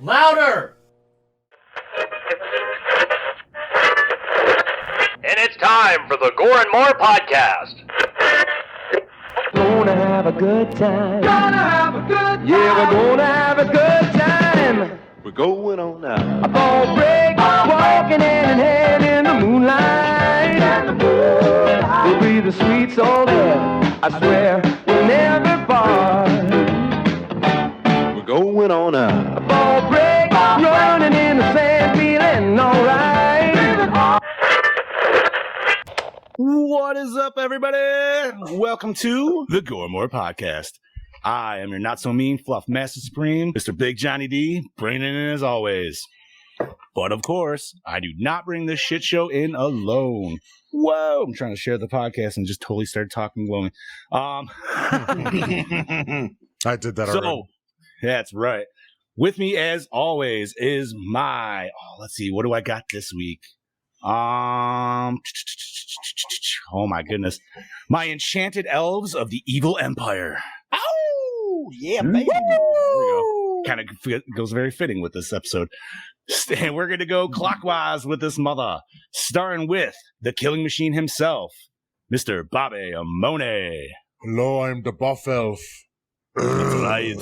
Louder! And it's time for the Gore N More podcast. Gonna have a good time. Gonna have a good time. Yeah, we're gonna have a good time. We're going on now. A ball break, walking hand in hand in the moonlight. We'll be the sweet soul there. I swear we'll never part. We're going on now. A ball break, running in the sand, feeling alright. What is up, everybody? Welcome to the Gore N More podcast. I am your not-so-mean fluff master supreme, Mr. Big Johnny D, bringing it in as always. But, of course, I do not bring this shit show in alone. Whoa, I'm trying to share the podcast and just totally started talking glowing. I did that already. So, that's right. With me, as always, is my... let's see, what do I got this week? Oh my goodness. My enchanted elves of the evil empire. Oh, yeah, baby. There we go. Kind of goes very fitting with this episode. And we're going to go clockwise with this mother, starting with the killing machine himself, Mr. Bobby Amone. Hello, I'm the buff elf. That's right.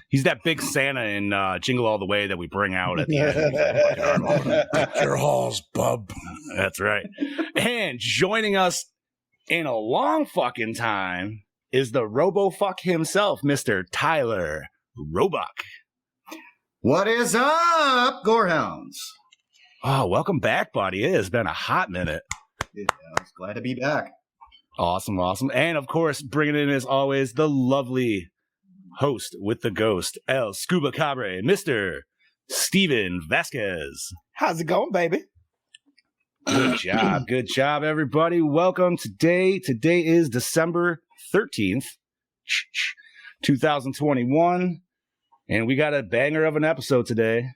He's that big Santa in Jingle All the Way that we bring out at the end. Deck your halls, bub. That's right. And joining us in a long fucking time is the RoboFuck himself, Mr. Tyler Roebuck. What is up, Gorehounds? Oh, welcome back, buddy. It has been a hot minute. Yeah, I was glad to be back. Awesome. And, of course, bringing in, as always, the lovely host with the ghost, El Scuba Cabre, Mr. Steven Vasquez. How's it going, baby? Good job, everybody. Welcome today. Today is December 13th, 2021, and we got a banger of an episode today.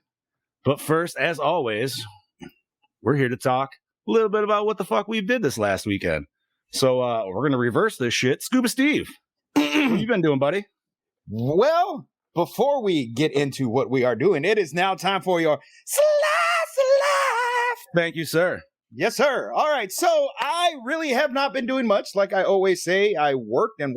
But first, as always, we're here to talk a little bit about what the fuck we did this last weekend. So we're going to reverse this shit. Scuba Steve, what you been doing, buddy? Well, before we get into what we are doing, it is now time for your Slice of Life. Thank you, sir. Yes, sir. All right. So I really have not been doing much. Like I always say, I worked, and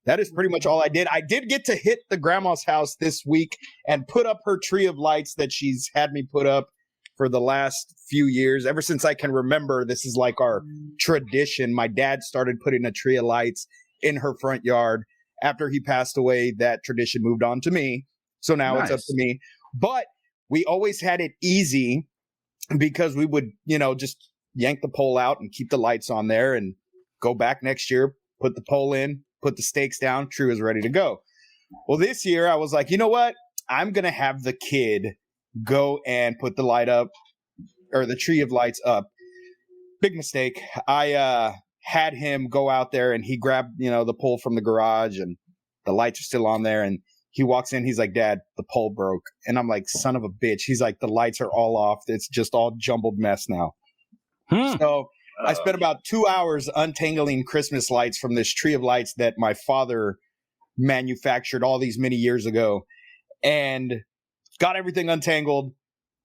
that is pretty much all I did. I did get to hit the grandma's house this week and put up her tree of lights that she's had me put up for the last few years. Ever since I can remember, this is like our tradition. My dad started putting a tree of lights in her front yard. After he passed away, that tradition moved on to me. So now It's up to me. But we always had it easy because we would, just yank the pole out and keep the lights on there and go back next year, put the pole in, put the stakes down, tree was ready to go. Well, this year I was like, you know what? I'm going to have the kid go and put the light up, or the tree of lights up. Big mistake. I had him go out there and he grabbed, the pole from the garage and the lights are still on there. And he walks in, he's like, Dad, the pole broke. And I'm like, son of a bitch. He's like, the lights are all off. It's just all jumbled mess now. So I spent about 2 hours untangling Christmas lights from this tree of lights that my father manufactured all these many years ago, and got everything untangled,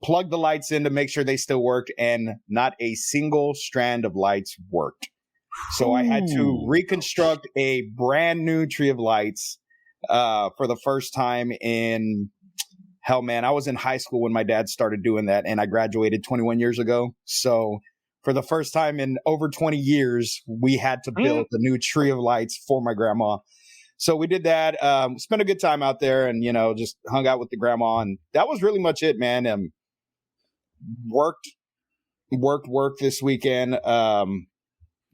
plugged the lights in to make sure they still worked, and not a single strand of lights worked. So I had to reconstruct a brand new tree of lights for the first time in, hell man, I was in high school when my dad started doing that, and I graduated 21 years ago. So for the first time in over 20 years, we had to build a new tree of lights for my grandma. So we did that, spent a good time out there and, just hung out with the grandma. And that was really much it, man. Worked this weekend.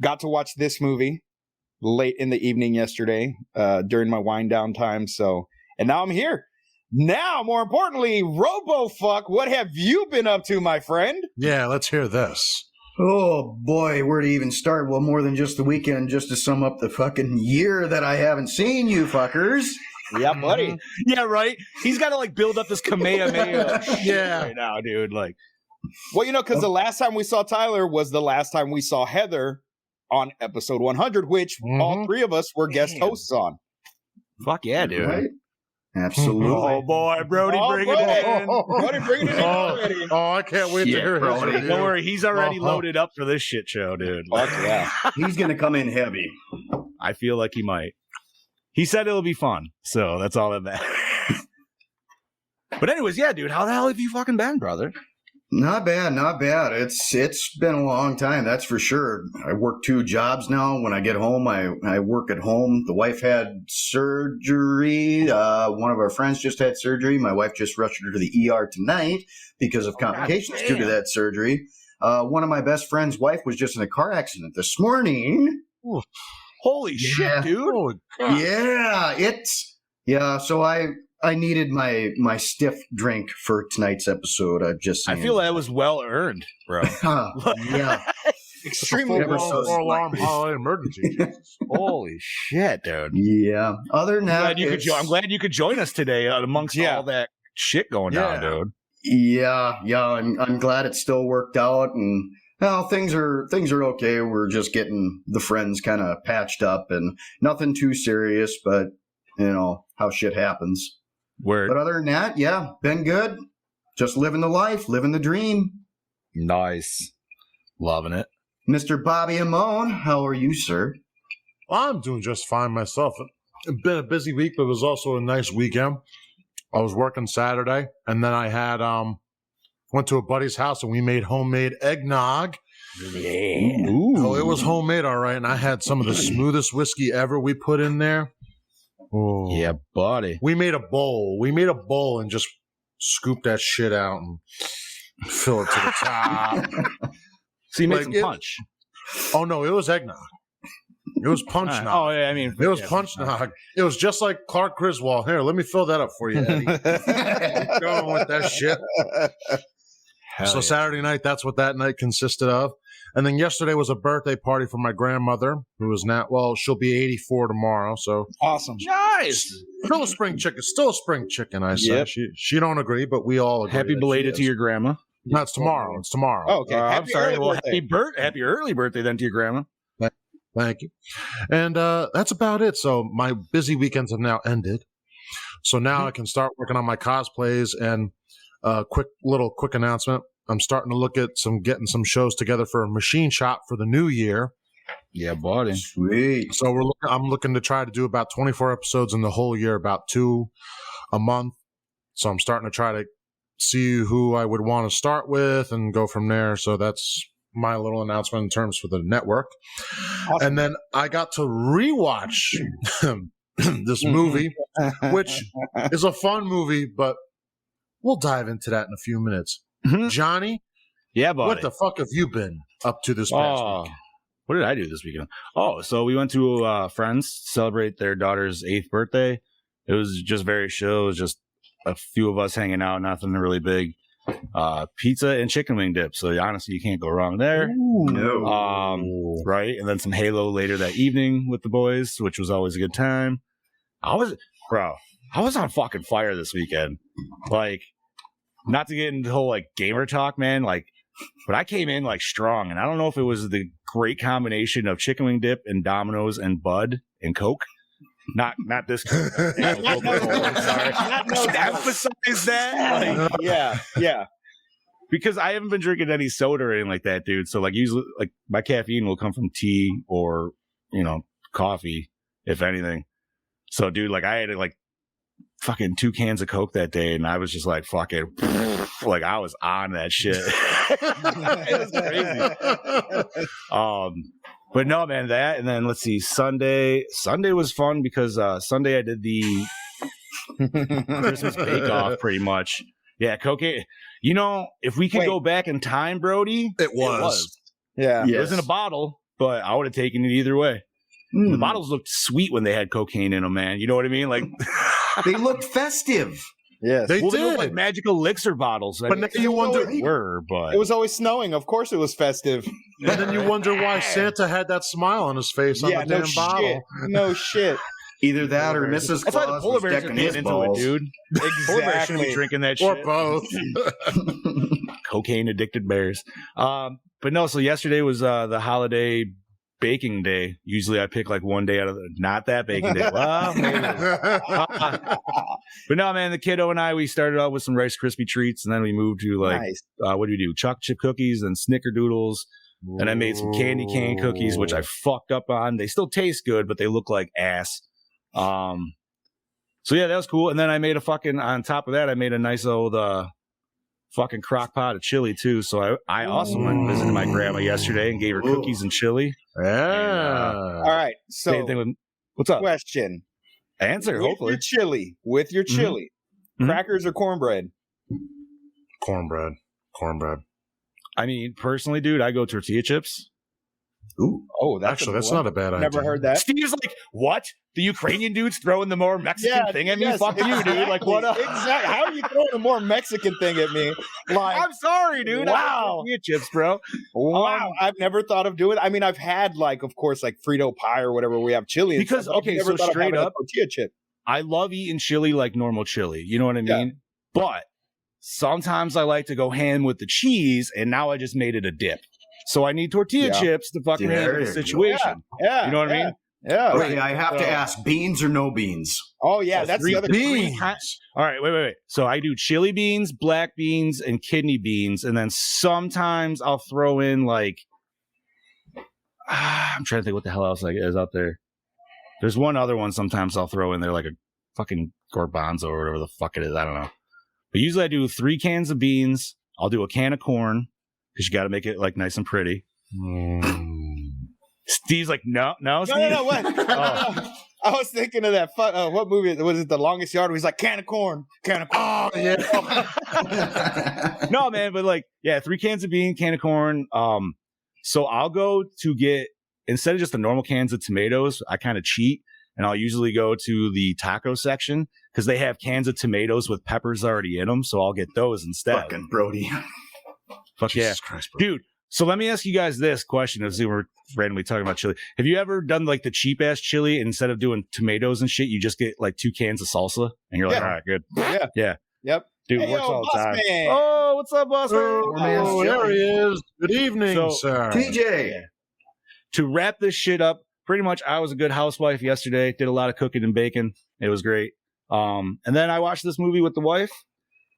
Got to watch this movie late in the evening yesterday during my wind down time. And now I'm here. Now, more importantly, RoboFuck, what have you been up to, my friend? Yeah, let's hear this. Oh, boy, where to even start? Well, more than just the weekend, just to sum up the fucking year that I haven't seen you fuckers. Yeah, buddy. Yeah, right? He's got to, build up this Kamehameha Yeah. right now, dude. Well, because the last time we saw Tyler was the last time we saw Heather on episode 100, which all three of us were guest hosts on. Fuck yeah, dude. Right? Absolutely. Oh boy, Brody, bring it in. Brody, bring it in already. Oh, I can't wait to Shit, hear Brody. this. Don't worry, he's already loaded up for this shit show, dude. Fuck yeah. He's going to come in heavy. I feel like he might. He said it'll be fun, so that's all that matters. But anyways, yeah, dude, how the hell have you fucking been, brother? Not bad, not bad. It's been a long time, that's for sure. I work 2 jobs now. When I get home, I work at home. The wife had surgery. One of our friends just had surgery. My wife just rushed her to the ER tonight because of complications due to that surgery. One of my best friend's wife was just in a car accident this morning. Holy shit, dude. Oh, God. Yeah, so I needed my stiff drink for tonight's episode. I've just I saying. feel that was well earned, bro. Yeah. Extremely Ever so Four-alarm slightly. holiday emergency. Holy shit, dude. Yeah. Other than that, I'm glad you could join us today amongst all that shit going down, dude. Yeah. I'm glad it still worked out, and well, things are okay. We're just getting the friends kind of patched up, and nothing too serious, but you know how shit happens. Word. But other than that, yeah, been good. Just living the life, living the dream. Nice. Loving it. Mr. Bobby Amone, how are you, sir? I'm doing just fine myself. It's been a busy week, but it was also a nice weekend. I was working Saturday, and then I had went to a buddy's house, and we made homemade eggnog. Yeah. Oh, it was homemade, all right, and I had some of the smoothest whiskey ever we put in there. Oh. Yeah, buddy. We made a bowl. We made a bowl and just scooped that shit out and fill it to the top. So you made Like some it- punch. Oh, no, it was eggnog. It was punch nog. Oh, yeah, I mean. It was yeah, punch nog. It was just like Clark Griswold. Here, let me fill that up for you, Eddie. Keep going with that shit. Hell So yeah. Saturday night, that's what that night consisted of. And then yesterday was a birthday party for my grandmother, who is now, well, she'll be 84 tomorrow. So Awesome. Nice. still a spring chicken, still a spring chicken, I say. Yep. She don't agree, but we all agree. Happy that belated she to is. your grandma. No, it's tomorrow. It's tomorrow. Oh, okay. I'm Happy sorry. early Well, birthday. happy early birthday then to your grandma. Thank you. And that's about it. So my busy weekends have now ended. So now I can start working on my cosplays. And quick announcement. I'm starting to look at getting some shows together for a machine shop for the new year. Yeah, buddy. Sweet. So I'm looking to try to do about 24 episodes in the whole year, about 2 a month. So I'm starting to try to see who I would want to start with and go from there. So that's my little announcement in terms for the network. Awesome. And then I got to rewatch this movie, which is a fun movie, but we'll dive into that in a few minutes. Mhm. Johnny, Yeah, buddy. what the fuck have you been up to this past week? What did I do this weekend? Oh, so we went to friends celebrate their daughter's 8th birthday. It was just very chill. It was just a few of us hanging out, nothing really big. Pizza and chicken wing dip. So honestly, you can't go wrong there. No. Right. And then some Halo later that evening with the boys, which was always a good time. I was on fucking fire this weekend. Like, not to get into the whole like gamer talk, man. Like, but I came in like strong, and I don't know if it was the great combination of chicken wing dip and Domino's and Bud and Coke. Not this. Coca-Cola, sorry. I should emphasize that. Like, Yeah. because I haven't been drinking any soda or anything like that, dude. So like usually, like my caffeine will come from tea or coffee, if anything. So dude, like I had like fucking 2 cans of Coke that day, and I was just like fucking like I was on that shit. It was crazy. But no, man, that, and then let's see, Sunday was fun because Sunday I did the Christmas bake off pretty much. Yeah, cocaine. If we could go back in time, Brody, It was. Yeah. It was in a bottle, but I would have taken it either way. The bottles looked sweet when they had cocaine in them, man. You know what I mean? Like They looked festive. Yes. They they looked did. like magic elixir bottles. But now you wonder- they were, but It was always snowing. Of course it was festive. And then you wonder why Santa had that smile on his face on Yeah, the no damn bottle. shit. No shit. Either that or Mrs. that's why the Claus polar was bears are decking getting his into balls. it, dude. Polar bears shouldn't be Exactly. drinking that Or shit. both. Cocaine addicted bears. But no, so yesterday was the holiday baking day. Usually I pick like one day out of not that baking day. Well, maybe. But no, man, the kiddo and I, we started out with some Rice Krispie treats, and then we moved to like, Nice. what do we do? Chocolate chip cookies and snickerdoodles. And I made some candy cane cookies, which I fucked up on. They still taste good, but they look like ass. So yeah, that was cool. And then I made on top of that, I made a nice old fucking crock pot of chili too. So I also went visiting my grandma yesterday and gave her cookies and chili. Yeah. All right. So Same thing with, what's up? question. Answer, With hopefully. with your chili, Mhm. crackers or cornbread? Cornbread. I mean, personally, dude, I go tortilla chips. Ooh. Oh, that's Actually, that's not a bad idea. Never heard that. Steve's like, what? The Ukrainian dude's throwing the more Mexican thing at me? yes, Fuck you, dude. Like, what up? Exactly. How are you throwing a more Mexican thing at me? Like, I'm sorry, dude. Wow. Tortilla chips, bro. wow. I've never thought of doing. I mean, I've had like, of course, like Frito pie or whatever. We have chili and Because, stuff, but I've okay, never so thought of straight having a up, tortilla chip. I love eating chili like normal chili. You know what I mean? Yeah. But sometimes I like to go ham with the cheese, and now I just made it a dip. So I need tortilla chips to fucking There handle the you go. situation. Yeah. You know what I mean? Yeah. Okay, I have to ask, beans or no beans? Oh yeah, that's the other beans. All right, wait. So I do chili beans, black beans, and kidney beans, and then sometimes I'll throw in like I'm trying to think what the hell else like is out there. There's one other one sometimes I'll throw in there, like a fucking garbanzo or whatever the fuck it is. I don't know. But usually I do 3 cans of beans. I'll do a can of corn because you got to make it like nice and pretty. Steve's like, no, Steve. No, what? Oh. I was thinking of that. What movie was it? The Longest Yard. Where he's like, can of corn. Oh, yeah. No, man, but like, yeah, 3 cans of bean, can of corn. So I'll go to get, instead of just the normal cans of tomatoes, I kind of cheat, and I'll usually go to the taco section because they have cans of tomatoes with peppers already in them. So I'll get those instead. Fucking Brody. Fuck yeah. Jesus Christ, bro. Dude, so let me ask you guys this question as we were randomly talking about chili. Have you ever done like the cheap ass chili, and instead of doing tomatoes and shit, you just get like 2 cans of salsa and you're like, Yeah. all right, good. Yeah. Yeah. Yep. Dude, Hey, works yo, all the boss time. man. Oh, what's up, boss man? Oh, there he is. Good evening, So, sir. TJ. To wrap this shit up, pretty much I was a good housewife yesterday. Did a lot of cooking and baking. It was great. And then I watched this movie with the wife,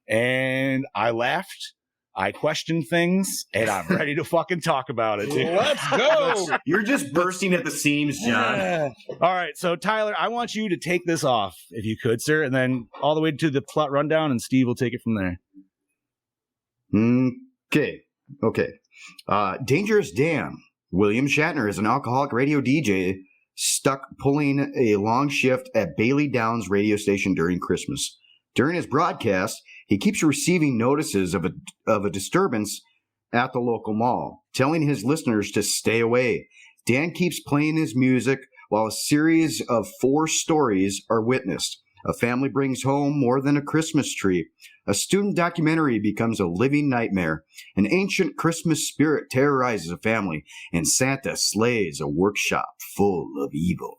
and I laughed. I questioned things, and I'm ready to fucking talk about it, dude. Let's go. You're just bursting at the seams, John. All right, so Tyler, I want you to take this off, if you could, sir, and then all the way to the plot rundown, and Steve will take it from there. Okay. Dangerous Dan. William Shatner is an alcoholic radio DJ stuck pulling a long shift at Bailey Downs radio station during Christmas. During his broadcast, he keeps receiving notices of a disturbance at the local mall, telling his listeners to stay away. Dan keeps playing his music while a series of 4 stories are witnessed. A family brings home more than a Christmas tree. A student documentary becomes a living nightmare. An ancient Christmas spirit terrorizes a family, and Santa slays a workshop full of evil.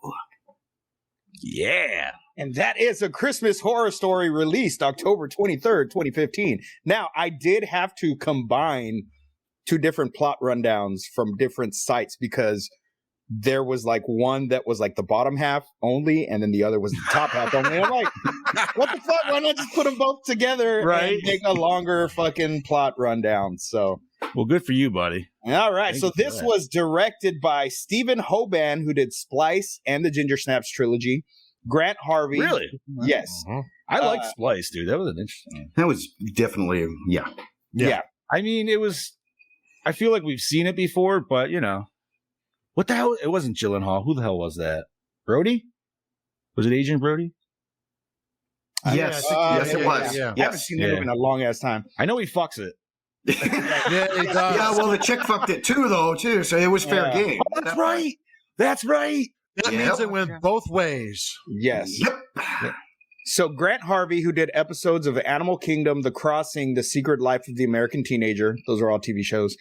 Yeah. And that is A Christmas Horror Story, released October 23rd, 2015. Now, I did have to combine 2 different plot rundowns from different sites because there was like one that was like the bottom half only, and then the other was the top half only. I'm like, what the fuck? Why not just put them both together Right. and make a longer fucking plot rundown? So, Well, good for you, buddy. all right. Thank So you for this that. was directed by Stephen Hoban, who did Splice and the Ginger Snaps trilogy. Grant Harvey. Really? Yes. I liked Splice, dude. That was an interesting. That was definitely, yeah. Yeah. I mean, it was. I feel like we've seen it before, but you know, what the hell? It wasn't Gyllenhaal. Who the hell was that? Brody? Was it Agent Brody? Yes, yes, it was. yeah. I haven't seen it in a long ass time. I know he fucks it. Yeah, he does. Yeah, well, the chick fucked it too, so it was fair Yeah. game. That's right. That's right. That Yep. means it went both ways. Yes. Yep. So Grant Harvey, who did episodes of Animal Kingdom, The Crossing, The Secret Life of the American Teenager. Those are all TV shows.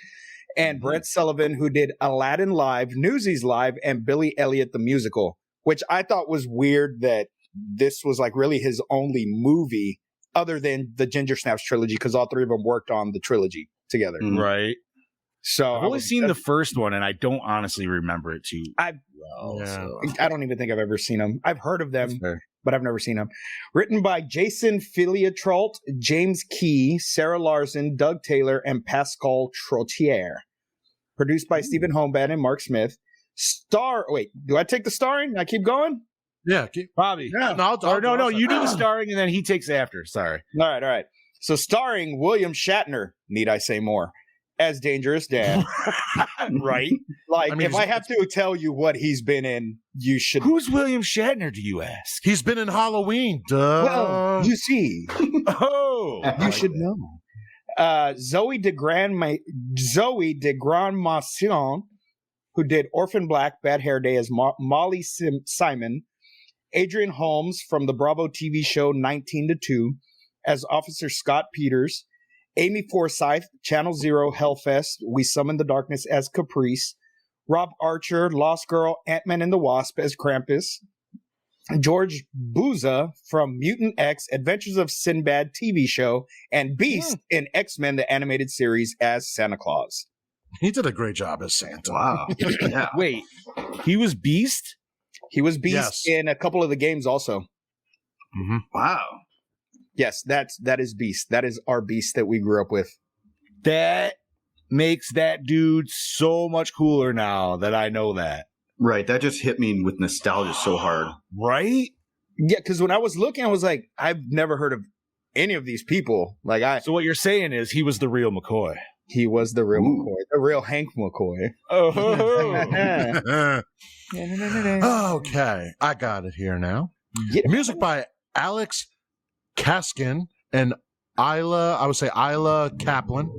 And Brett Sullivan, who did Aladdin Live, Newsies Live, and Billy Elliot the Musical, which I thought was weird that this was like really his only movie other than the Ginger Snaps trilogy, because all 3 of them worked on the trilogy together. Mm. Right. So I've only seen the first one, and I don't honestly remember it too well. Yeah. So. I don't even think I've ever seen them. I've heard of them, That's fair. but I've never seen them. Written by Jason Filiatrault, James Key, Sarah Larson, Doug Taylor, and Pascal Trottier. Produced by Stephen Holmbat and Mark Smith. Wait, do I take the starring? I keep going? Yeah. Bobby. Yeah. No, you do the starring, and then he takes after. Sorry. All right. So starring William Shatner, need I say more, as Dangerous Dan. Right? Like, I mean, if I have to tell you what he's been in, you should. Who's William Shatner, do you ask? He's been in Halloween. Duh. Well, you see. Oh. You should know. Zoe de Grandmaison, who did Orphan Black, Bad Hair Day as Molly Simon. Adrian Holmes from the Bravo TV show 19 to 2 as Officer Scott Peters. Amy Forsyth, Channel Zero, Hellfest, We Summon the Darkness as Caprice. Rob Archer, Lost Girl, Ant-Man and the Wasp as Krampus. George Booza from Mutant X, Adventures of Sinbad TV show, and Beast in X-Men, the animated series, as Santa Claus. He did a great job as Santa. Wow. Yeah. Wait, he was Beast? He was Beast Yes. in a couple of the games also. Mm-hmm. Wow. Yes, that is Beast. That is our Beast that we grew up with. That makes that dude so much cooler now that I know that. Right. That just hit me with nostalgia so hard. Right? Yeah, because when I was looking, I was like, I've never heard of any of these people. Like So what you're saying is he was the real McCoy. he was the real Ooh. McCoy, the real Hank McCoy. Okay, I got it here now. Yeah. Music by Alex Kaskin and Isla Kaplan.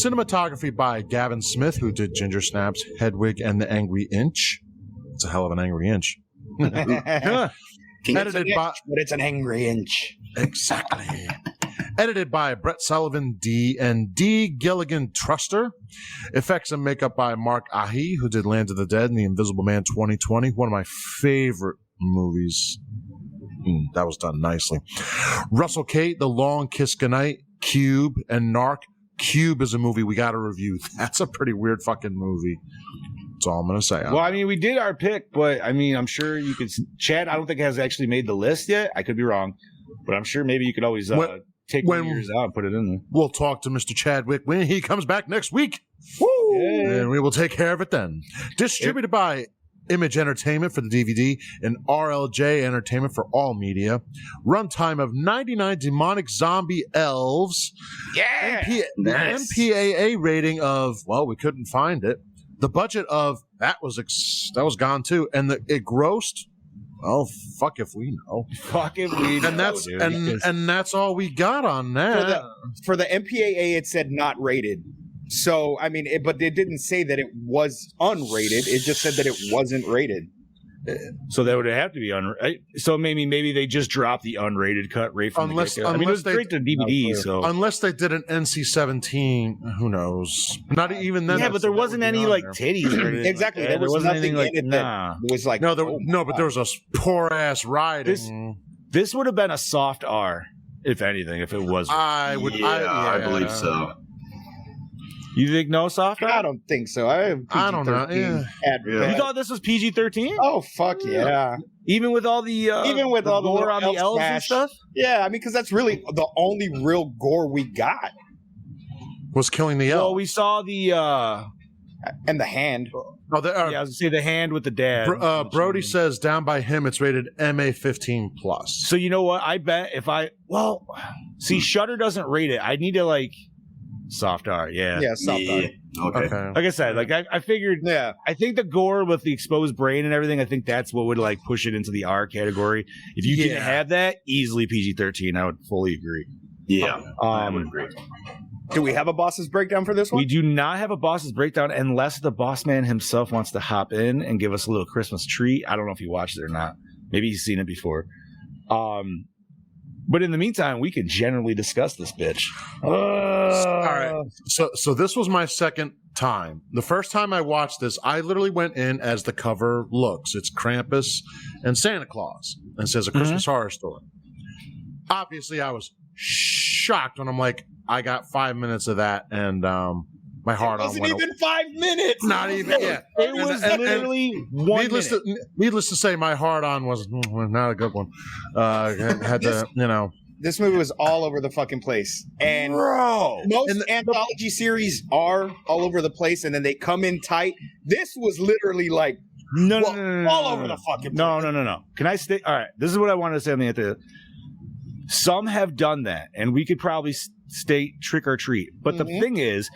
Cinematography by Gavin Smith, who did Ginger Snaps, Hedwig, and the Angry Inch. It's a hell of an angry inch. Edited by But it's an angry inch. exactly. Edited by Brett Sullivan D and D Gilligan Truster. Effects and makeup by Mark Ahi, who did Land of the Dead and The Invisible Man 2020. One of my favorite movies. That was done nicely. Russell Kate, The Long Kiss Goodnight, Cube, and Narc. Cube is a movie we got to review. That's a pretty weird fucking movie. That's all I'm going to say. Well, I mean, we did our pick, but I mean, I'm sure you could. Chad, I don't think has actually made the list yet. I could be wrong, but I'm sure maybe you could always take one years out and put it in there. We'll talk to Mr. Chadwick when he comes back next week. Woo! And we will take care of it then. Distributed by Image Entertainment for the DVD and RLJ Entertainment for all media. Runtime of 99 demonic zombie elves. Yeah. Nice. MPAA rating of, well, we couldn't find it. The budget of that was gone too, and it grossed. Oh, fuck if we know. Fuck if we know, And that's dude, and that's all we got on that. For the MPAA, it said not rated. So, I mean, but it didn't say that it was unrated. It just said that it wasn't rated. So that would have to be unrated. So maybe they just dropped the unrated cut right from Unless- the get-go. I mean, it was unless straight to DVD, so. Unless they did an NC-17, who knows? Not even then. Yeah, but there wasn't any, like, titties or anything. Exactly. Like There that. was wasn't nothing anything in it that was like, No, oh, but there was a poor ass riding. This would have been a soft R, if anything, if it was. I would. I believe so. You think no soft R? I don't think so. I don't know. Yeah. You thought this was PG-13? Oh, fuck yeah. Even with all the Even with all the gore little on the elf elves and smash. stuff? Yeah, I mean, because that's really the only real gore we got. Was killing the elf. Well, we saw the And the hand. Oh, yeah, I was gonna say the hand with the dad. Brody says down by him, it's rated MA 15 plus. So you know what? I bet if see, Shudder doesn't rate it. I need to like soft R. Yeah. Yeah, something. Okay. Like I said, like I figured. Yeah. I think the gore with the exposed brain and everything. I think that's what would like push it into the R category. If you didn't have that, easily PG-13. I would fully agree. Yeah. I would agree. Do we have a boss's breakdown for this one? We do not have a boss's breakdown unless the boss man himself wants to hop in and give us a little Christmas treat. I don't know if he watched it or not. Maybe he's seen it before. But in the meantime, we can generally discuss this bitch. All right. So this was my second time. The first time I watched this, I literally went in as the cover looks. It's Krampus and Santa Claus, and it says a Christmas horror story. Obviously, I was shocked when I'm like, I got 5 minutes of that, and my heart It on wasn't went even 5 minutes. Not even. Yeah. It was literally 1 Needless minute. needless to say, my heart on was not a good one. Had to, you know. This movie was all over the fucking place. And Bro. most anthology series are all over the place and then they come in tight. This was literally like No, all over the fucking place. No. Can I stay? All right. This is what I wanted to say on the end. Some have done that, and we could probably state trick or treat. But the thing is,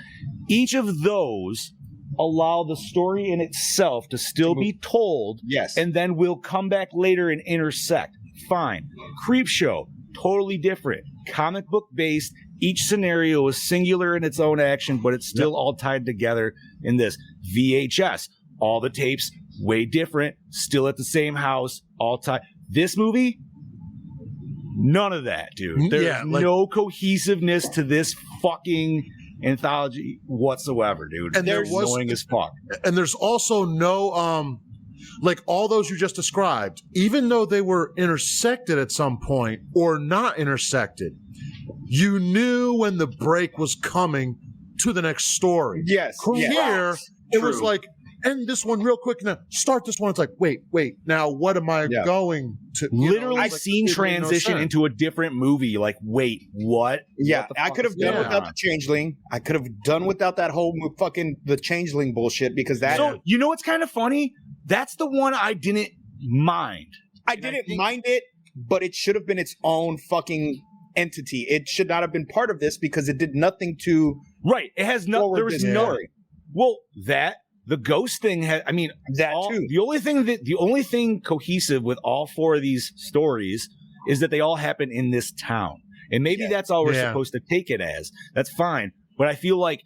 each of those allow the story in itself to still be told. Yes. And then we'll come back later and intersect. Fine. Creep Show, totally different. Comic book based. Each scenario is singular in its own action, but it's still all tied together in this. VHS, all the tapes, way different, still at the same house, all tied. This movie, none of that, dude. There's no cohesiveness to this fucking anthology whatsoever, dude. And They're annoying as fuck. And there's also no like all those you just described, even though they were intersected at some point or not intersected, you knew when the break was coming to the next story. Yes. Here, it was like, end this one real quick and then start this one. It's like, wait, now what am I going to? Literally scene transition into a different movie. Like, wait, what? Yeah, What the I fuck could have is done going without on? the Changeling. I could have done without that whole fucking the Changeling bullshit because that. So, you know what's kind of funny? That's the one I didn't mind. I didn't mind it, but it should have been its own fucking entity. It should not have been part of this because it did nothing to. Right. It has no. forward There was this no. story. Well, the ghost thing had. I mean, That too. The only thing cohesive with all four of these stories is that they all happen in this town, and maybe that's all we're supposed to take it as. That's fine, but I feel like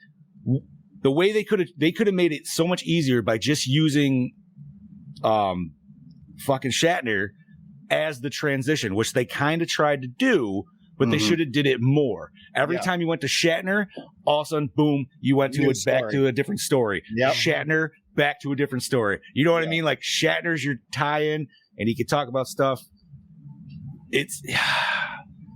the way they could have made it so much easier by just using, fucking Shatner as the transition, which they kind of tried to do. But they should have did it more. Every time you went to Shatner, all of a sudden, boom, you went to back to a different story. Yep. Shatner, back to a different story. You know what I mean? Like Shatner's your tie-in, and he could talk about stuff. It's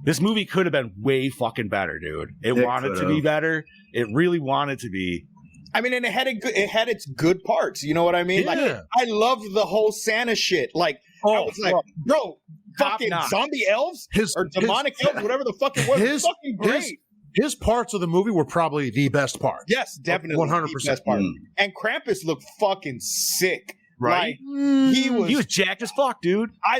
this movie could have been way fucking better, dude. It wanted to be better. It really wanted to be. I mean, and it had its good parts. You know what I mean? Like, I loved the whole Santa shit. Like, I was like, bro, fucking zombie elves or demonic elves, whatever the fuck it was. It's fucking great. His parts of the movie were probably the best part. Yes, definitely, 100%. the best part. And Krampus looked fucking sick. Right? Like, he was jacked as fuck, dude. I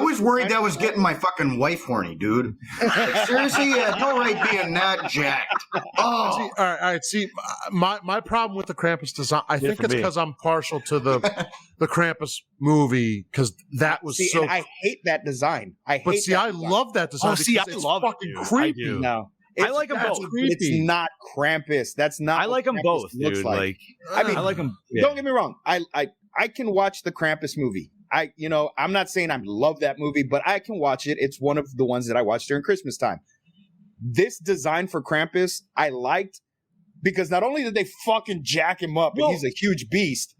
was worried that was getting my fucking wife horny, dude. Like, seriously, you had no right being that jacked. Oh, See, all right. See, my problem with the Krampus design, I think it's because I'm partial to the Krampus movie because that was so. And I hate that design. I love that design. I it's love fucking it, creepy. I do. No. I like them both. It's not Krampus. That's not. I like them Krampus both, looks dude. Like, I mean, I like them. Don't get me wrong. I can watch the Krampus movie. I'm not saying I love that movie, but I can watch it. It's one of the ones that I watch during Christmas time. This design for Krampus, I liked because not only did they fucking jack him up and he's a huge beast,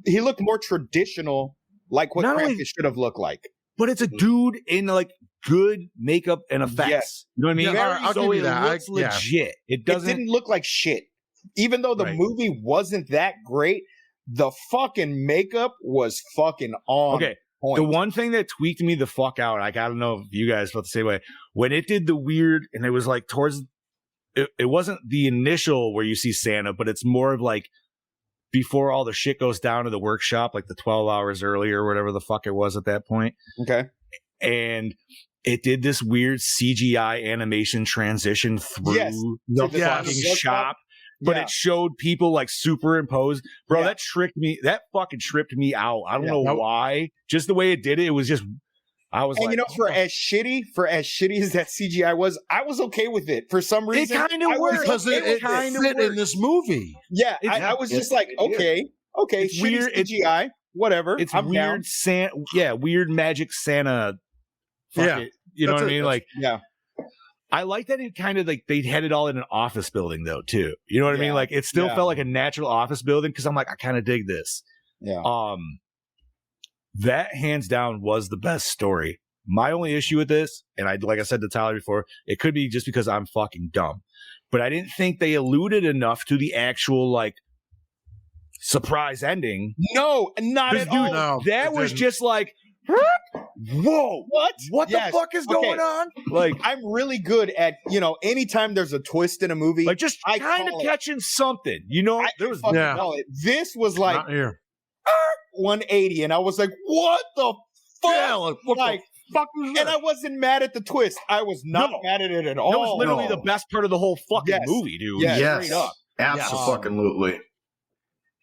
he looked more traditional, like what Krampus should have looked like. But it's a dude in like good makeup and effects. Yes. You know what I mean? Yeah, I'll give you that. It looks legit. It doesn't. It didn't look like shit. Even though the movie wasn't that great, the fucking makeup was fucking on point. The one thing that tweaked me the fuck out, like, I don't know if you guys felt the same way, when it did the weird, and it was like towards, it wasn't the initial where you see Santa, but it's more of like before all the shit goes down to the workshop, like the 12 hours earlier, or whatever the fuck it was at that point. Okay. And it did this weird CGI animation transition through the fucking shop. But it showed people like superimposed. Bro, that tricked me. That fucking tripped me out. I don't know why. Just the way it did it, it was just, I was and like. for as shitty as that CGI was, I was okay with it. For some reason. It kind of worked. Because it kind of fit in this movie. Yeah, I was just like, okay, it's weird CGI, whatever. It's I'm weird down. weird magic Santa. You know what I mean? Like, I like that it kind of like they had it all in an office building though too. You know what I mean? Like it still felt like a natural office building because I'm like, I kind of dig this. Yeah. That hands down was the best story. my only issue with this, and like I said to Tyler before, it could be just because I'm fucking dumb, but I didn't think they alluded enough to the actual like surprise ending. No, not at all. No, That was just like, whoa, what Yes. the fuck is Okay. going on? Like, I'm really good at, anytime there's a twist in a movie, like just I kind of call it. catching something, I there can was fucking yeah. call it. This was like Not here. 180, and I was like, what the fuck? Yeah, like, what Like, the fuck was and I wasn't mad at the twist. I was not No. mad at it at that all. was literally no. the best part of the whole fucking Yes. movie, dude. Yeah, yes, straight up. absolutely.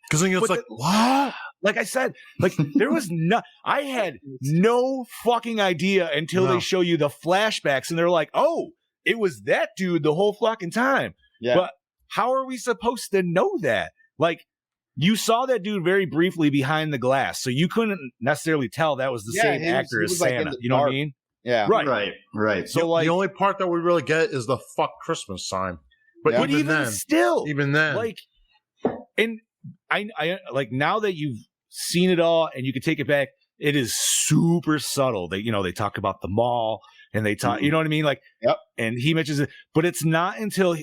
Because then it's But like, what? Like I said, like there was no, I had no fucking idea until No. they show you the flashbacks and they're like, oh, it was that dude the whole fucking time. Yeah. But how are we supposed to know that? Like, you saw that dude very briefly behind the glass, so you couldn't necessarily tell that was the Yeah, same he was- actor he as was, like, in Santa. the You know what I dark. mean? Yeah. Right. Right. So like, The only part that we really get is the fuck Christmas sign. But Yeah. but even, even then, still, even then, like, and I like now that you've seen it all and you can take it back, it is super subtle. They talk about the mall and they talk, you know what I mean? Like, Yep. And he mentions it, but it's not until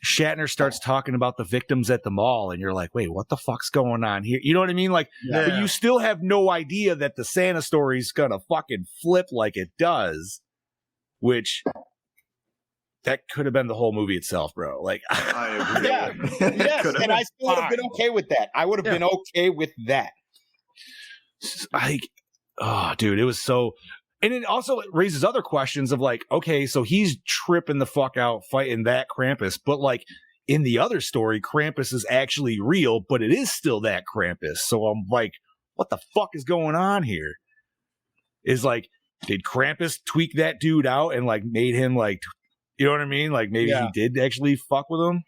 Shatner starts talking about the victims at the mall and you're like, wait, what the fuck's going on here? You know what I mean? Like, Yeah. but you still have no idea that the Santa story's gonna fucking flip like it does, which that could have been the whole movie itself, bro. Like, I agree. Yeah. Yes, and I still would have been okay with that. I would have been okay with that. like, oh, dude, it was so. And it also raises other questions of like, okay, so he's tripping the fuck out fighting that Krampus, but like in the other story, Krampus is actually real, but it is still that Krampus. So I'm like, what the fuck is going on here? Is like, did Krampus tweak that dude out and like made him like, you know what I mean? Like maybe he did actually fuck with him.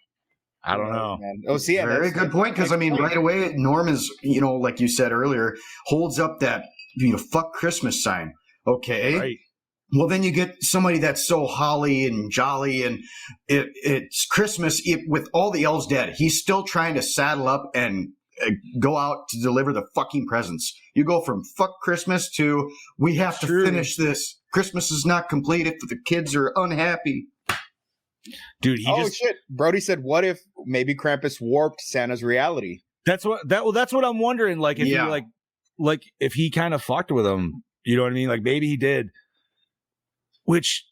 I don't know. Man. Oh, see, yeah, Very that's- good point. Because I mean, right away, Norm is, like you said earlier, holds up that fuck Christmas sign. Okay. Right. Well, then you get somebody that's so holly and jolly, and it's Christmas with all the elves dead. He's still trying to saddle up and go out to deliver the fucking presents. You go from fuck Christmas to we have to finish this. Christmas is not complete if the kids are unhappy. Dude, shit. Brody said, what if maybe Krampus warped Santa's reality? That's what I'm wondering. Like if he like if he kind of fucked with him, you know what I mean? Like maybe he did. Which,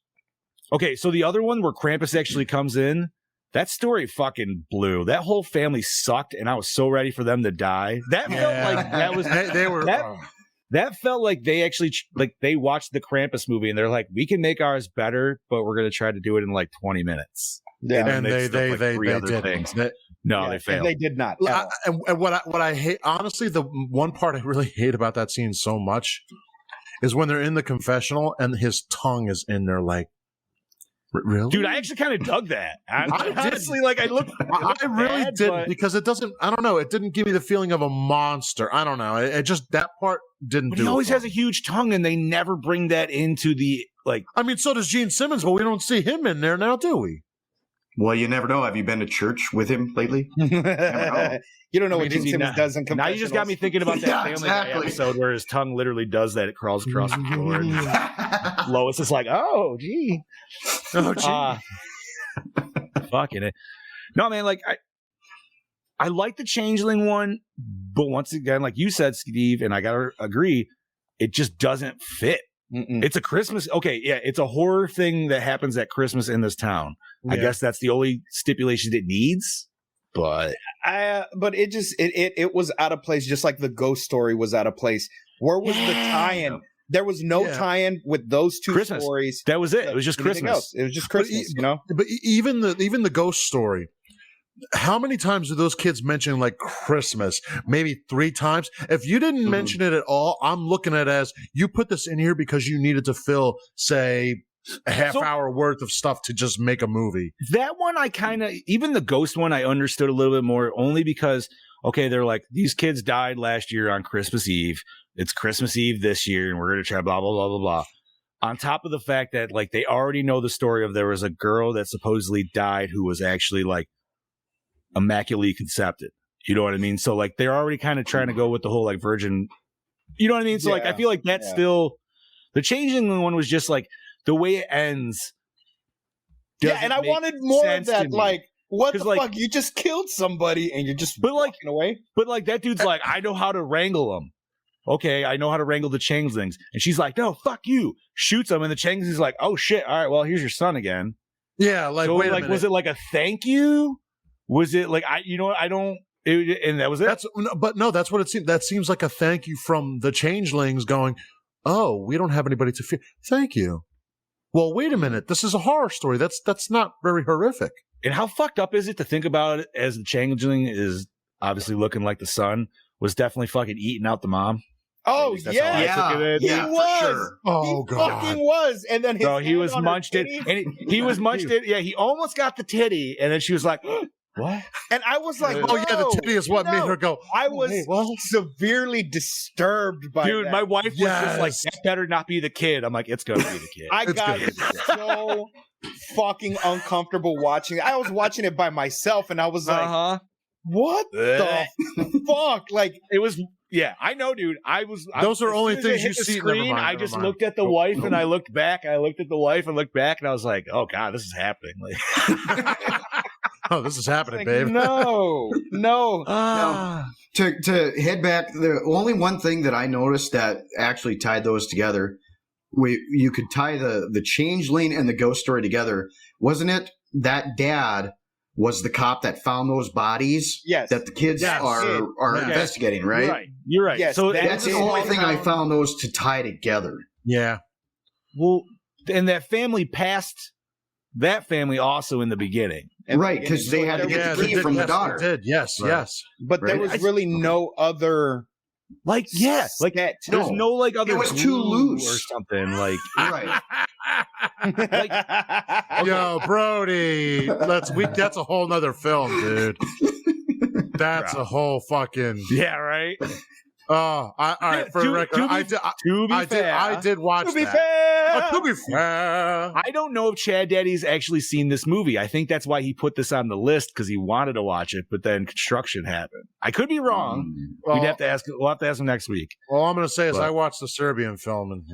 okay, so the other one where Krampus actually comes in, that story fucking blew. That whole family sucked, and I was so ready for them to die. That felt like that was they were. that felt like they actually like they watched the Krampus movie and they're like, we can make ours better, but we're gonna try to do it in like 20 minutes. Yeah. and they other did. things. No, they And failed. they did not. And what I hate, honestly, the one part I really hate about that scene so much is when they're in the confessional and his tongue is in there, like, really, Dude, I actually kind of dug that. I did. Honestly, like I looked I really bad, did but- because it doesn't. I don't know. It didn't give me the feeling of a monster. I don't know. It just that part didn't But do. he it always for has me. a huge tongue, and they never bring that into the like. I mean, so does Gene Simmons, but we don't see him in there now, do we? Well, you never know. Have you been to church with him lately? You don't know I mean, what is Gene he Simmons not- does in Now you just got me thinking about that Yeah, Family Guy exactly. episode where his tongue literally does that. It crawls across the floor. And Lois is like, "Oh, gee, Oh, gee. fucking it." No, man, like I like the Changeling one, but once again, like you said, Steve, and I gotta agree, it just doesn't fit. It's a Christmas. Okay, yeah, it's a horror thing that happens at Christmas in this town. I Yeah. guess that's the only stipulation it needs. But But it just it was out of place, just like the ghost story was out of place. Where was the tie-in? There was no Yeah. tie-in with those two Christmas. stories. that was it. It was just Anything Christmas. else. It was just Christmas, But even the ghost story. How many times do those kids mention like Christmas? Maybe 3 times. If you didn't mention it at all, I'm looking at it as you put this in here because you needed to fill, say, a half hour worth of stuff to just make a movie. That one, I kind of, even the ghost one, I understood a little bit more only because, okay, they're like, these kids died last year on Christmas Eve. It's Christmas Eve this year, and we're going to try blah, blah, blah, blah, blah. On top of the fact that, like, they already know the story of there was a girl that supposedly died who was actually, like, immaculately conceived. You know what I mean? So, like, they're already kind of trying to go with the whole, like, virgin, you know what I mean? So, like, I feel like that's still, The Changeling one was just like the way it ends. Yeah, and I wanted more of that. Like, what the like, fuck? You just killed somebody and you're just walking away. But like that dude's like, I know how to wrangle them. Okay, I know how to wrangle the changelings. And she's like, no, fuck you. Shoots him, and the changeling's like, oh shit, all right, well, here's your son again. Yeah, like, so, wait a like, minute. was it like a thank you? Was it like, I don't, and that was it? That's what it seems. That seems like a thank you from the changelings going, oh, we don't have anybody to fear. Thank you. Well, wait a minute. This is a horror story. That's not very horrific. And how fucked up is it to think about it as the changeling is obviously looking like the son was definitely fucking eating out the mom? Oh, Yeah, he was. For sure. Oh, he God. fucking was. And then his So he hand was on her munched it. titty. And he was munched it. Yeah, he almost got the titty. And then she was like, what? And I was like, Oh, yeah, the titty is what made her go, I was hey, well. severely disturbed by Dude, that. my wife was just like, Yes. that better not be the kid. I'm like, it's going to be the kid. I It's got good. so fucking uncomfortable watching it. I was watching it by myself and I was like, what the fuck? Like, It was, yeah, I know, dude. Those are as only soon as it things hit you the see. Screen, Never mind, I never just mind. looked at the wife and I looked back. I looked at the wife and looked back and I was like, oh God, this is happening. Like, Oh, this is happening, like, babe. no. To head back, the only one thing that I noticed that actually tied those together, you could tie the changeling and the ghost story together. Wasn't it that dad was the cop that found those bodies Yes. that the kids Yes. are Yes. investigating, right? You're right. Yes, so That's the only thing I found those to tie together. Yeah. well, and that family passed that family also in the beginning. Right, because they had to get the key from the daughter. They did. Yes, Right. yes. But there Right. was really no other Like, yeah, like sketch. there's no like other It was too glue loose. or something. Like, Right. Yo, Brody, that's a whole nother film, dude. That's a whole fucking. yeah, right. Oh, all right. For To- the record, to be- I did watch To be that. fair, To be fair, I don't know if Chad Daddy's actually seen this movie. I think that's why he put this on the list because he wanted to watch it, but then construction happened. I could be wrong. well, We'll have to ask him next week. all I'm going to say is What? I watched the Serbian film, and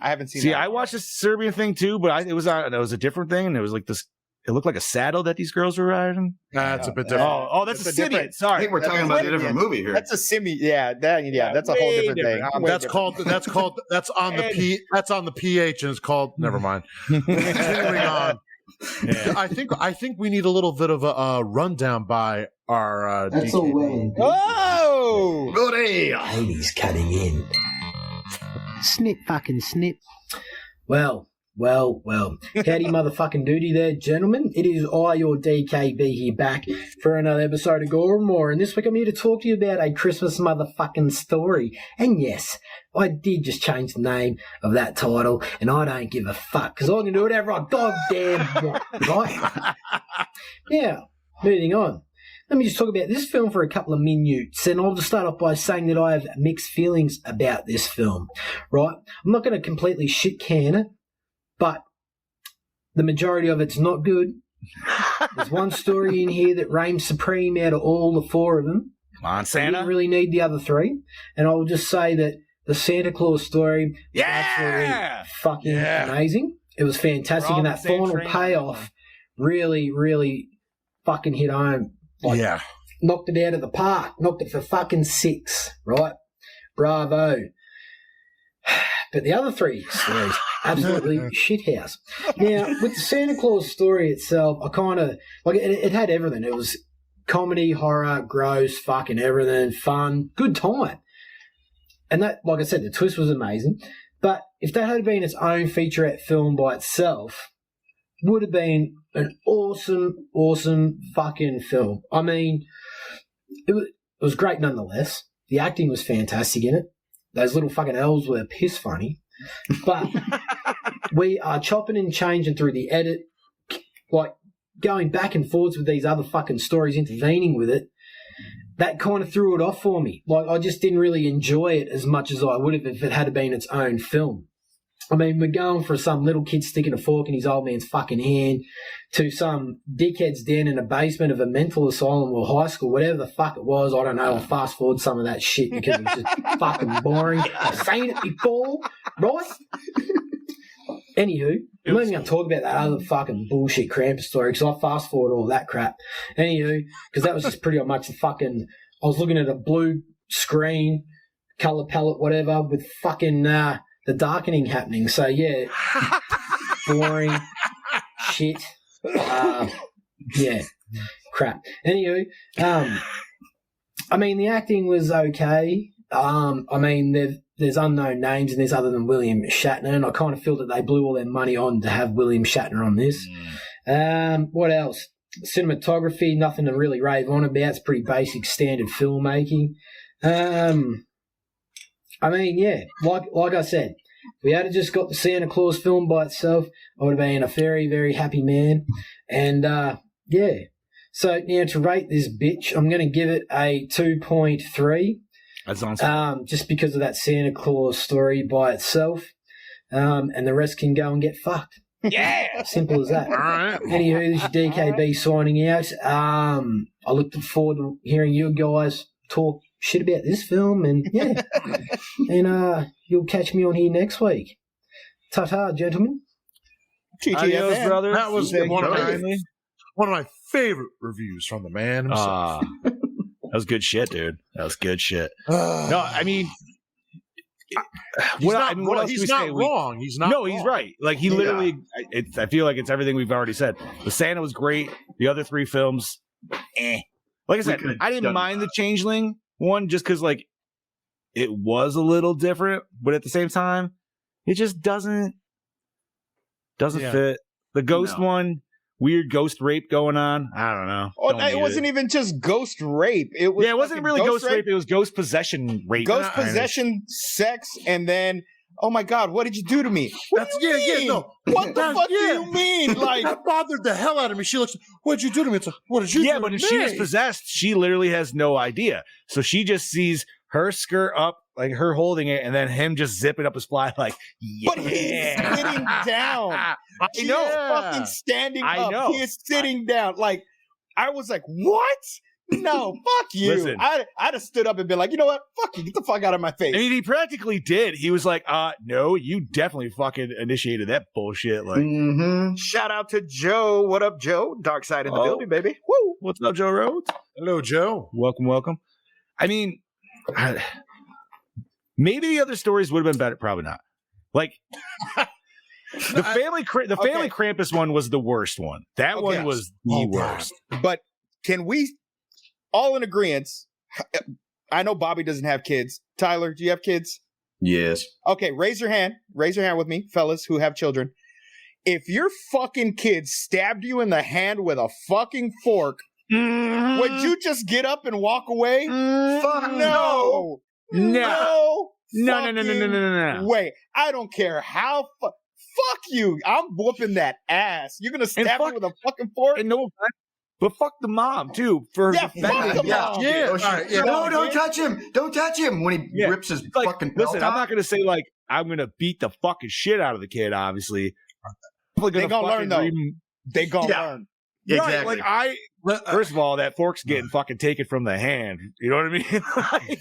I haven't seen. See, that. I watched this Serbian thing too, but it was a different thing, and it was like this. It looked like a saddle that these girls were riding. that's a bit different. Oh, that's a That's a Sibian. different- I Sorry, think we're talking about a different movie here. That's a simi. Yeah, that's a whole way different thing. different. Way That's different. that's on the P. That's on the PH, and it's called. Never mind. Continuing on. Yeah. I think we need a little bit of a rundown by our. That's DK. a way. Oh, Goody! Ladies cutting in. Snip fucking snip. Well. Howdy motherfucking doody there, gentlemen. It is I, your DKB, here back for another episode of Gore N More, and this week I'm here to talk to you about a Christmas motherfucking story. And yes, I did just change the name of that title, and I don't give a fuck, because I can do whatever I goddamn want, right? Now, moving on. Let me just talk about this film for a couple of minutes, and I'll just start off by saying that I have mixed feelings about this film, right? I'm not going to completely shit can it, but the majority of it's not good. There's one story in here that reigns supreme out of all the four of them. Come on, I Santa. didn't really need the other three, and I will just say that the Santa Claus story was Yeah! absolutely fucking Yeah. amazing. It was fantastic, We're all and on that the same final train. payoff really, really fucking hit home. Like, Yeah. knocked it out of the park, knocked it for fucking 6, right? Bravo. But the other three stories, absolutely shithouse. Now, with the Santa Claus story itself, I kind of, like, it had everything. It was comedy, horror, gross, fucking everything, fun, good time. And that, like I said, the twist was amazing. But if that had been its own featurette film by itself, would have been an awesome, awesome fucking film. I mean, it was great nonetheless. The acting was fantastic in it. Those little fucking elves were piss funny. But we are chopping and changing through the edit, like going back and forwards with these other fucking stories, intervening with it. That kind of threw it off for me. Like, I just didn't really enjoy it as much as I would have if it had been its own film. I mean, we're going from some little kid sticking a fork in his old man's fucking hand to some dickheads down in the basement of a mental asylum or high school, whatever the fuck it was. I don't know. I'll fast forward some of that shit because it's just fucking boring. I've seen it before, right? Anywho, I'm not even going to talk about that other fucking bullshit Krampus story because I fast forward all that crap. Anywho, because that was just pretty much the fucking. I was looking at a blue screen, color palette, whatever, with fucking the darkening happening. So yeah, boring shit. Yeah, crap. Anywho, I mean the acting was okay. I mean there's unknown names in this other than William Shatner, and I kind of feel that they blew all their money on to have William Shatner on this. What else? Cinematography, nothing to really rave on about. It's pretty basic, standard filmmaking. I mean, yeah, like I said, if we had just got the Santa Claus film by itself, I would have been a very, very happy man. And, yeah. So now to rate this bitch, I'm going to give it a 2.3. That's awesome. Just because of that Santa Claus story by itself. And the rest can go and get fucked. Yeah. Simple as that. All right. Anywho, this is DKB signing out. I look forward to hearing you guys talk shit about this film, and yeah. And you'll catch me on here next week. Ta-ta, gentlemen. Adios, brother. That was one of my favorite reviews from the man himself. That was good shit, dude. That was good shit. No, I mean, he's not wrong. He's not. No, wrong. he's right. Like he literally. I feel like it's everything we've already said. The Santa was great. The other three films, Like I said, I didn't mind the Changeling one just because like it was a little different, but at the same time, it just doesn't fit. The ghost one, weird ghost rape going on. I don't know. Oh, it wasn't even just ghost rape. It was it wasn't really ghost rape. It was ghost possession rape. Ghost possession, sex, and then oh my god, what did you do to me? What do you mean? What the fuck do you mean? Like that bothered the hell out of me. She looks, what did you do to me? It's like, what did you do to me? But if she was possessed, she literally has no idea. So she just sees her skirt up, like her holding it, and then him just zipping up his fly, like, yeah. But he's sitting down. She's fucking standing up. He is sitting down. Like, I was like, what? No, fuck you. Listen, I'd have stood up and been like, you know what? Fuck you. Get the fuck out of my face. I mean, he practically did. He was like, no, you definitely fucking initiated that bullshit. Like, Shout out to Joe. What up, Joe? Dark side in the building, baby. Woo. What's up, Joe Rhodes? Hello, Joe. Welcome. I mean, maybe the other stories would have been better. Probably not. Like, the family Krampus one was the worst one. That one was the worst. But can we all in agreement? I know Bobby doesn't have kids. Tyler, do you have kids? Yes. Okay, raise your hand. Raise your hand with me, fellas who have children. If your fucking kid stabbed you in the hand with a fucking fork, would you just get up and walk away? Fuck no. No. Wait, I don't care how fuck you. I'm whooping that ass. You're gonna stab me with a fucking fork? And no, but fuck the mom too for defending him. No, don't touch him. Don't touch him when he rips his fucking belt Listen, off. I'm not gonna say like I'm gonna beat the fucking shit out of the kid. Obviously, They gonna learn though. They gonna learn. Exactly. Right, like first of all, that fork's getting fucking taken from the hand. You know what I mean? Like,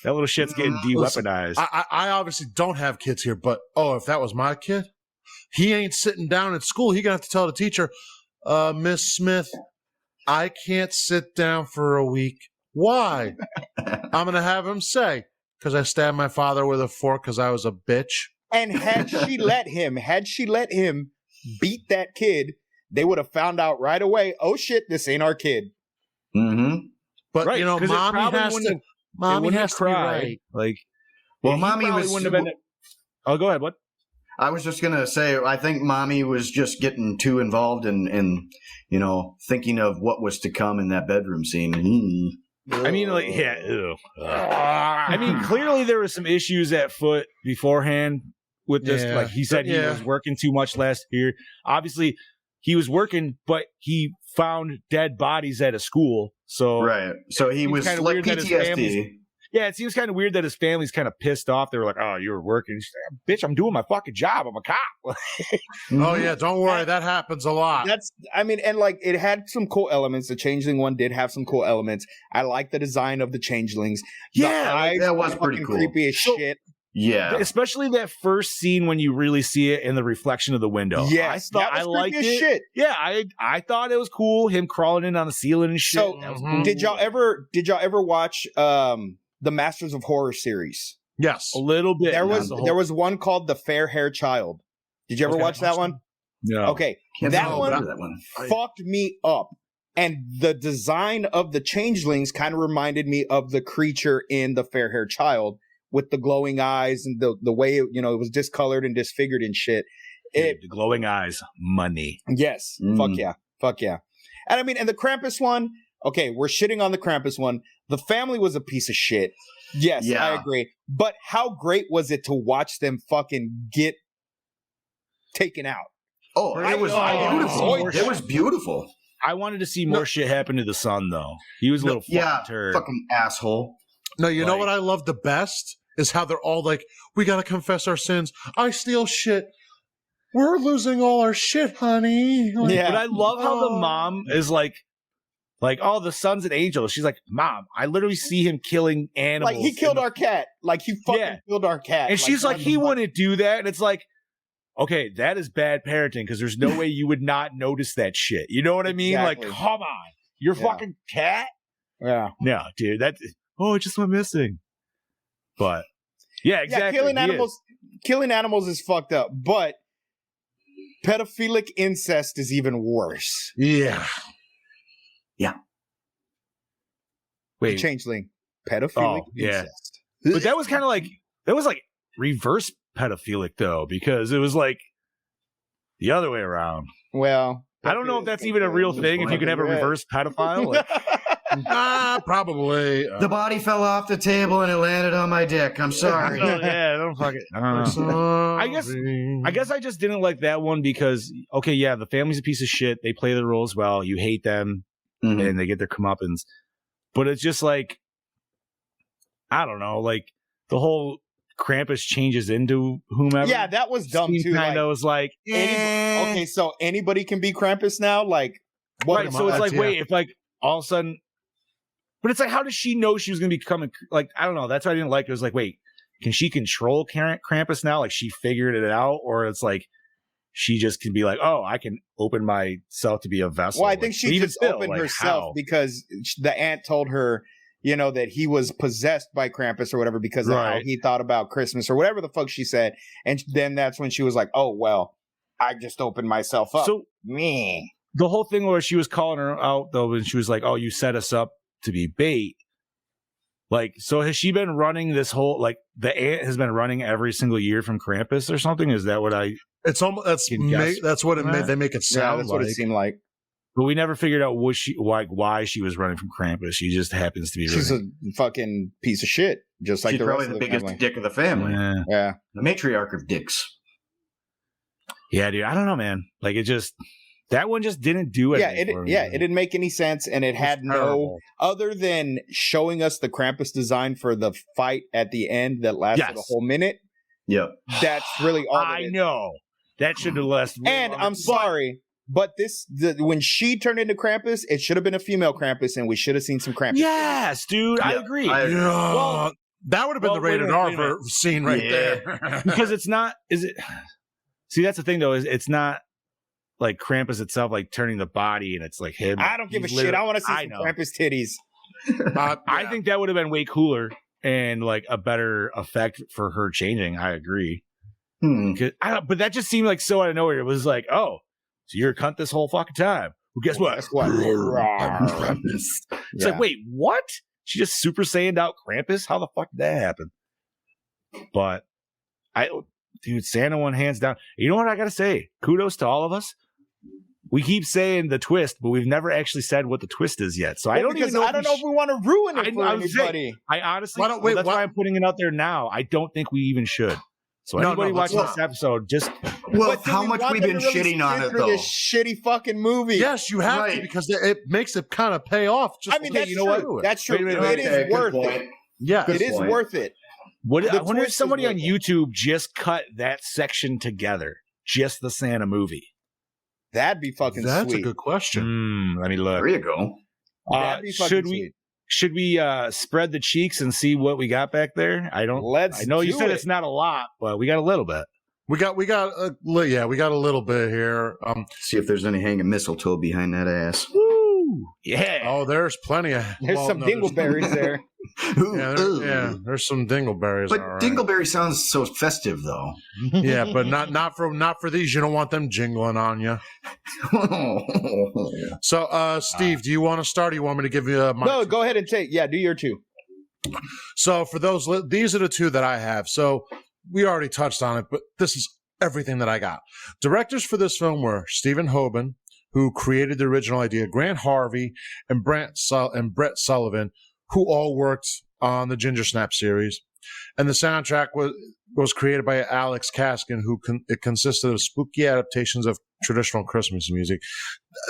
that little shit's getting de-weaponized. I obviously don't have kids here, but if that was my kid, he ain't sitting down at school. He gonna have to tell the teacher, Miss Smith, I can't sit down for a week. Why? I'm gonna have him say, because I stabbed my father with a fork because I was a bitch. And had she let him beat that kid, they would have found out right away, oh shit, this ain't our kid. But right, mommy has to cry. Be right. Like, well, mommy wouldn't have been. Oh, go ahead. What? I was just gonna say, I think mommy was just getting too involved in thinking of what was to come in that bedroom scene. I mean, like, I mean, clearly there was some issues at foot beforehand with this. Like he said, he was working too much last year. Obviously, he was working, but he found dead bodies at a school. So right. So he was like PTSD. Yeah, it seems kind of weird that his family's kind of pissed off. They were like, "Oh, you were working." He's like, "Bitch, I'm doing my fucking job. I'm a cop." Oh yeah, don't worry, that happens a lot. And like it had some cool elements. The Changeling one did have some cool elements. I like the design of the Changelings. Yeah, that was pretty cool. Creepy as shit. Yeah, especially that first scene when you really see it in the reflection of the window. Yes, I thought I liked it. Shit. Yeah, I thought it was cool. Him crawling in on the ceiling and shit. So, did y'all ever watch the Masters of Horror series? Yes, a little bit. There was one called The Fair Hair Child. Did you ever watch that one? No. Okay, that one fucked me up. And the design of the changelings kind of reminded me of the creature in The Fair Hair Child, with the glowing eyes and the way it was discolored and disfigured and shit. The glowing eyes, money. Yes, fuck yeah. And I mean, and the Krampus one. Okay, we're shitting on the Krampus one. The family was a piece of shit. Yes, I agree. But how great was it to watch them fucking get taken out? Oh, it was beautiful. It was beautiful. I wanted to see more shit happen to the son, though. He was a little fucking turd. Fucking asshole. No, you know what I love the best is how they're all like, "We gotta confess our sins. I steal shit. We're losing all our shit, honey." Like, But I love how the mom is like, oh, the son's an angel. She's like, "Mom, I literally see him killing animals. Like he killed our cat. Like he fucking killed our cat." And she's like, "He wouldn't do that." And it's like, okay, that is bad parenting because there's no way you would not notice that shit. You know what I mean? Exactly. Like, come on, your fucking cat. Yeah. No, dude, it just went missing. But yeah, exactly. Yeah, killing animals is fucked up, but pedophilic incest is even worse. Yeah. Wait, The changeling pedophilic incest. But that was kind of like reverse pedophilic though, because it was like the other way around. Well, I don't know if that's even a real thing. If you could have a reverse pedophile. Like, probably. The body fell off the table and it landed on my dick. I'm sorry. Don't fuck it. I don't know. I guess I just didn't like that one because, okay, yeah, the family's a piece of shit. They play the roles well. You hate them, and they get their comeuppance. But it's just like, I don't know, like the whole Krampus changes into whomever. Yeah, that was dumb too. Kind of was like, okay, so anybody can be Krampus now? Like, what? Right, so it's like, wait, if like all of a sudden. But it's like, how does she know she was going to become like, I don't know. That's what I didn't like. It was like, wait, can she control Krampus now? Like she figured it out? Or it's like, she just can be like, oh, I can open myself to be a vessel. Well, I think she just opened herself because the aunt told her, that he was possessed by Krampus or whatever because of how he thought about Christmas or whatever the fuck she said. And then that's when she was like, oh, well, I just opened myself up. So me. The whole thing where she was calling her out though, and she was like, oh, you set us up to be bait. Like, so has she been running this whole, like the aunt has been running every single year from Krampus or something? Is that what it's almost, that's what it made. They make it sound that's what it seemed like. But we never figured out why she was running from Krampus. She just happens to be She's a fucking piece of shit. Just like she's the probably rest the of biggest dick of the family. Yeah. The matriarch of dicks. Yeah, dude. I don't know, man. Like that one just didn't do it. It didn't make any sense, and it had no other than showing us the Krampus design for the fight at the end that lasted a whole minute. Yep, that's really all. I know that should have lasted. And I'm sorry, but when she turned into Krampus, it should have been a female Krampus, and we should have seen some Krampus. Yes, dude, I agree. Well, that would have been the rated R scene right there, because it's not. Is it? See, that's the thing, though. Is it's not. Like Krampus itself, like turning the body, and it's like him. I don't give a shit. I want to see some Krampus titties. I think that would have been way cooler and like a better effect for her changing. I agree. But that just seemed like so out of nowhere. It was like, oh, so you're a cunt this whole fucking time. Well, guess what? Guess what? It's like, wait, what? She just Super Saiyaned out Krampus? How the fuck did that happen? But dude, Santa one hands down. You know what I gotta say? Kudos to all of us. We keep saying the twist, but we've never actually said what the twist is yet. So I don't even know. I don't know if we want to ruin it for anybody. I honestly, that's why I'm putting it out there now. I don't think we even should. So anybody watching this episode, just how much we've been shitting on it though. This shitty fucking movie. Yes, you have to because it makes it kind of pay off. That's true. That's true. It is worth it. Yeah. It is point. worth it. I The wonder if twist somebody is on worth it. YouTube just cut that section together, just the Santa movie. That'd be fucking That's sweet. a good question. Let me look. There you go. That'd be fucking sweet. Should we spread the cheeks and see what we got back there? I know you said it's not a lot, but we got a little bit. We got a little bit here. See if there's any hanging mistletoe behind that ass. Woo! Yeah. Oh, there's plenty of. There's some dingleberries there. There's some dingleberries. But all right. dingleberry sounds so festive, though. Yeah, but not for these. You don't want them jingling on you. So, Steve, do you want to start? Or you want me to give you my? No, go ahead and take. Yeah, do your two. So for those, these are the two that I have. So we already touched on it, but this is everything that I got. Directors for this film were Stephen Hoban, who created the original idea, Grant Harvey, and Brett Sullivan, who all worked on the Ginger Snap series. And the soundtrack was created by Alex Kaskin, it consisted of spooky adaptations of traditional Christmas music.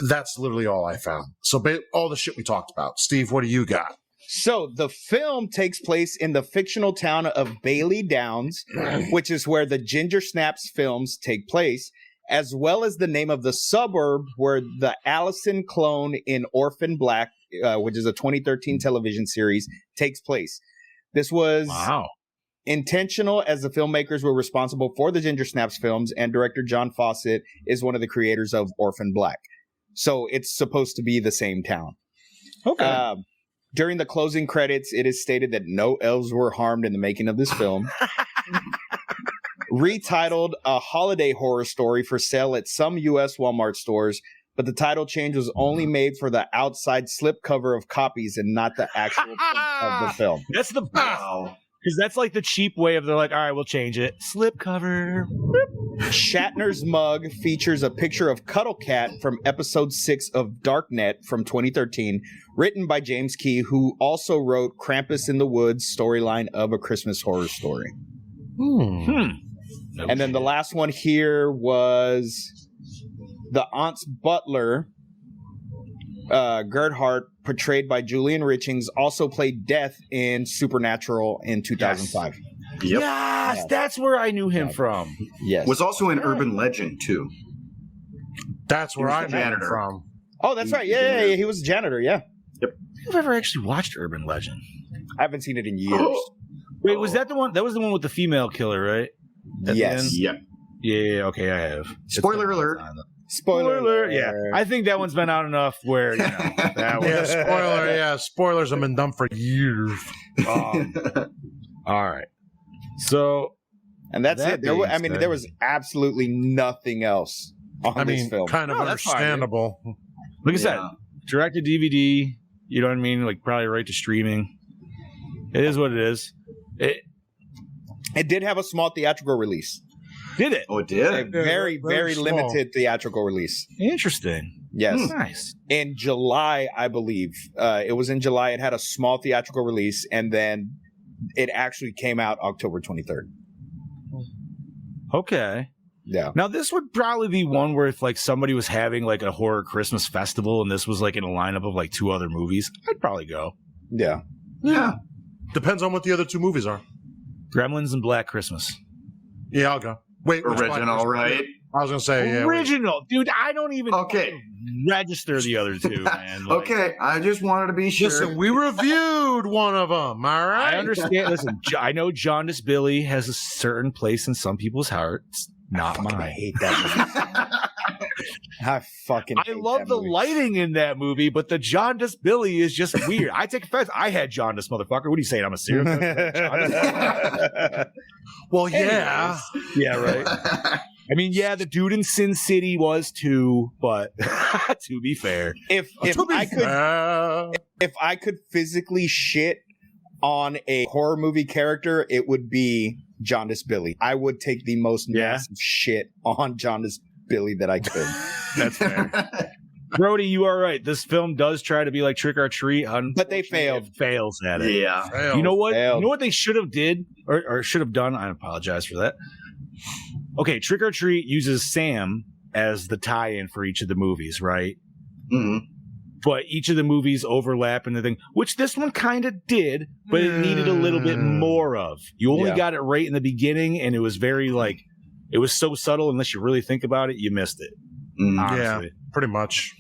That's literally all I found. So all the shit we talked about. Steve, what do you got? So the film takes place in the fictional town of Bailey Downs, which is where the Ginger Snaps films take place, as well as the name of the suburb where the Allison clone in Orphan Black, which is a 2013 television series, takes place. This was intentional, as the filmmakers were responsible for the Ginger Snaps films, and director John Fawcett is one of the creators of Orphan Black. So it's supposed to be the same town. Okay. During the closing credits, it is stated that no elves were harmed in the making of this film. Retitled A Holiday Horror Story for sale at some U.S. Walmart stores, but the title change was only made for the outside slipcover of copies and not the actual print of the film. That's the best. Because that's like the cheap way of they're like, all right, we'll change it. Slipcover. Shatner's mug features a picture of Cuddle Cat from episode 6 of Darknet from 2013, written by James Key, who also wrote Krampus in the Woods storyline of A Christmas Horror Story. And then the last one here was the aunt's butler, Gerhardt, portrayed by Julian Richings, also played Death in Supernatural in 2005. Yep. Yes, that's where I knew him from. Yes. Was also an urban legend, too. That's where I met him janitor. from. Oh, that's right. Yeah, he was a janitor. Yeah. I've ever actually watched Urban Legend. I haven't seen it in years. Wait, was that the one? That was the one with the female killer, right? At the Yes. end? Yep. Yeah, okay, I have. Spoiler alert. Spoiler alert. Yeah, I think that one's been out enough where, you know, that was. Spoilers have been done for years. All right. So, And that's That it. There, being I mean, said- there was absolutely nothing else on this film. Kind of No, that's fine, understandable. like I said, Yeah. direct to DVD, you know what I mean? Like, probably right to streaming. It is what it is. It did have a small theatrical release. Did it? Oh, it A did? very, very very small. limited theatrical release. Interesting. Yes. Nice. In July, I believe. It was in July. It had a small theatrical release, and then it actually came out October 23rd. Okay. Yeah. Now, this would probably be one where if, like, somebody was having, like, a horror Christmas festival and this was, like, in a lineup of, like, 2 other movies, I'd probably go. Yeah. Yeah. Depends on what the other 2 movies are. Gremlins and Black Christmas. Yeah, I'll go. Wait, which Original, one? right? I was gonna say, yeah. wait. Original. Dude, I don't even Okay. register the other 2, man. Like, Okay, I just wanted to be sure. Listen, we reviewed one of them. All right. I understand. Listen, I know Jaundice Billy has a certain place in some people's hearts. Not I mine. hate that movie. I fucking I hate love that the movie. lighting in that movie, but the Jaundice Billy is just weird. I take offense. I had jaundice, motherfucker. What are you saying? I'm a serial killer? Well, yeah. Yeah, right. I mean, yeah, the dude in Sin City was too, but to be fair, if I could physically shit on a horror movie character, it would be Jaundice Billy. I would take the most massive shit on Jaundice Billy that I could. that's fair. Brody, you are right. This film does try to be like Trick or Treat, But they failed. It fails at it. Yeah. You know what? Failed. You know what they should have did or should have done? I apologize for that. Okay, Trick or Treat uses Sam as the tie-in for each of the movies, right? Mhm. but each of the movies overlap and the thing, which this one kind of did, but it needed a little bit more of. You only got it right in the beginning, and it was very like, it was so subtle. Unless you really think about it, you missed it. Yeah, pretty much.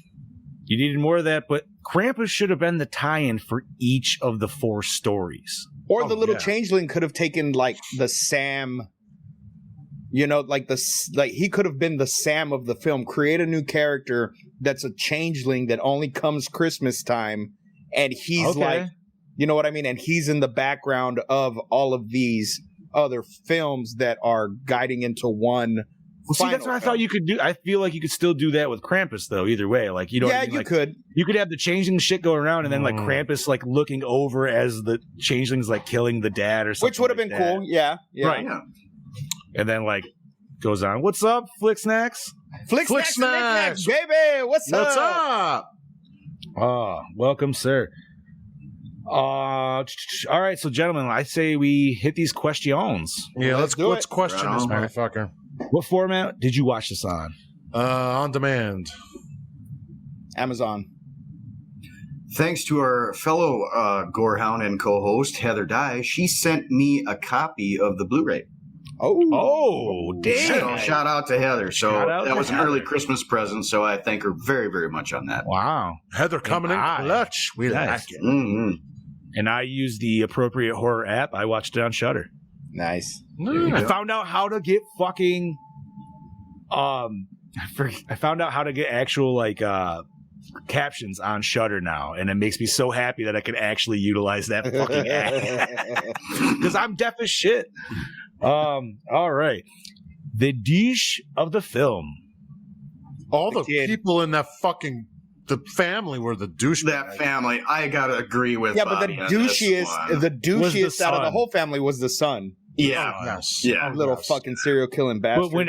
You needed more of that, but Krampus should have been the tie-in for each of the 4 stories. Or the little changeling could have taken like the Sam, you know, like he could have been the Sam of the film. Create a new character that's a changeling that only comes Christmas time, and he's like, you know what I mean? And he's in the background of all of these other films that are guiding into one. Well, see, that's what I thought you could do. I feel like you could still do that with Krampus, though. Either way, like you know, yeah, what I mean? you Like, could. You could have the changeling shit go around, and then like Krampus like looking over as the changeling's like killing the dad or something, Which would have been cool. Yeah, right. Yeah. And then like goes on. What's up, Flick Snacks? Flick Snacks, baby. What's up? Oh, welcome, sir. All right, so gentlemen, I say we hit these questions. Yeah, let's question this motherfucker. What format did you watch this on? On demand. Amazon. Thanks to our fellow Gorehound and co-host, Heather Dye. She sent me a copy of the Blu-ray. Oh, damn. So, shout out to Heather. So that was an Heather. early Christmas present, so I thank her very, very much on that. Wow. Heather coming in clutch. We like it. Mm-hmm. And I used the appropriate horror app. I watched it on Shudder. Nice. I found out how to get fucking I found out how to get actual like captions on Shudder now, and it makes me so happy that I can actually utilize that fucking app because I'm deaf as shit. All right, the dish of the film. All the people in that fucking the family were the douche. That family, I gotta agree with. Yeah, but the douchiest out of the whole family was the son. Yeah, Little fucking serial killing bastard. But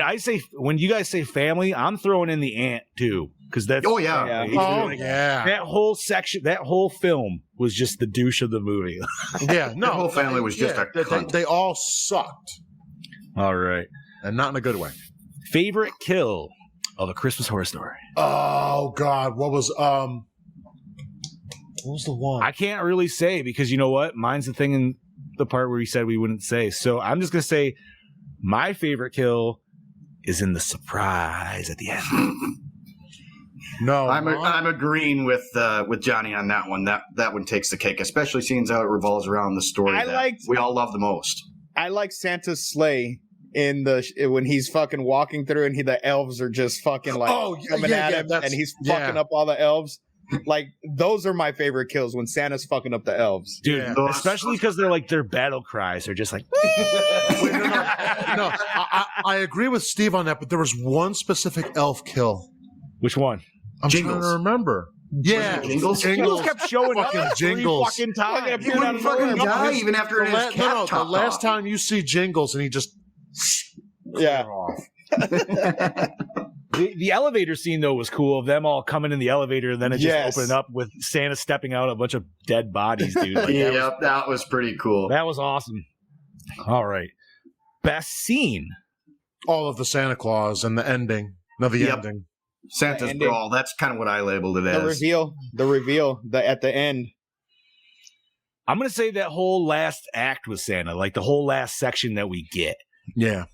when you guys say family, I'm throwing in the aunt too, because that's that whole section, that whole film was just the douche of the movie. The whole family was just a cunt. They all sucked. All right, and not in a good way. Favorite kill of A Christmas Horror Story? Oh God, what was the one? I can't really say because you know what? Mine's the thing in the part where we said we wouldn't say. So I'm just gonna say my favorite kill is in the surprise at the end. No, I'm agreeing with Johnny on that one. That one takes the cake, especially seeing how it revolves around the story we all love the most. I like Santa's sleigh in when he's fucking walking through and the elves are just fucking like coming at him and he's fucking up all the elves. Like those are my favorite kills when Santa's fucking up the elves, dude. Yeah. Especially because their battle cries are just like. Wait, no, I agree with Steve on that, but there was one specific elf kill. Which one? I'm trying to remember. Yeah, Jingles. Jingles kept showing up Jingles. fucking time. He wouldn't fucking die even after his cap the last time you see Jingles and he just off. The elevator scene though was cool of them all coming in the elevator and then it just opened up with Santa stepping out a bunch of dead bodies, dude. Like, that was pretty cool. That was awesome. All right, best scene. All of the Santa Claus and the ending. No, the ending. Santa's brawl. That's kind of what I labeled it as. The reveal at the end. I'm gonna say that whole last act with Santa, like the whole last section that we get. Yeah,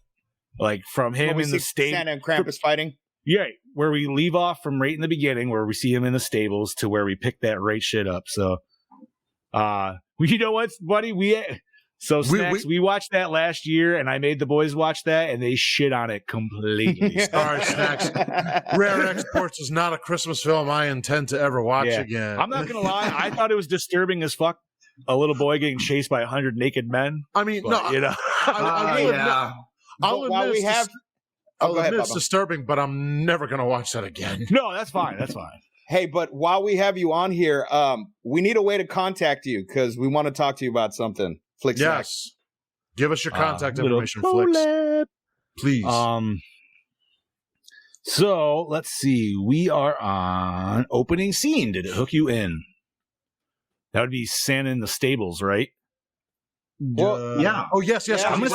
like from him in the stable, Santa and Krampus fighting. Yeah, where we leave off from right in the beginning, where we see him in the stables to where we pick that right shit up. So, you know what, buddy? Snacks, we watched that last year, and I made the boys watch that, and they shit on it completely. All right, Snacks. Rare Exports is not a Christmas film I intend to ever watch again. I'm not gonna lie, I thought it was disturbing as fuck. A little boy getting chased by 100 naked men. I mean, but, you know, I'll admit it's disturbing, but I'm never going to watch that again. No, that's fine. That's fine. Hey, but while we have you on here, we need a way to contact you because we want to talk to you about something. Flicks. Yes. Give us your contact information, Flicks. Please. So let's see. We are on opening scene. Did it hook you in? That would be Santa in the stables, right? Well, yeah. Oh, yes. Yeah, I'm gonna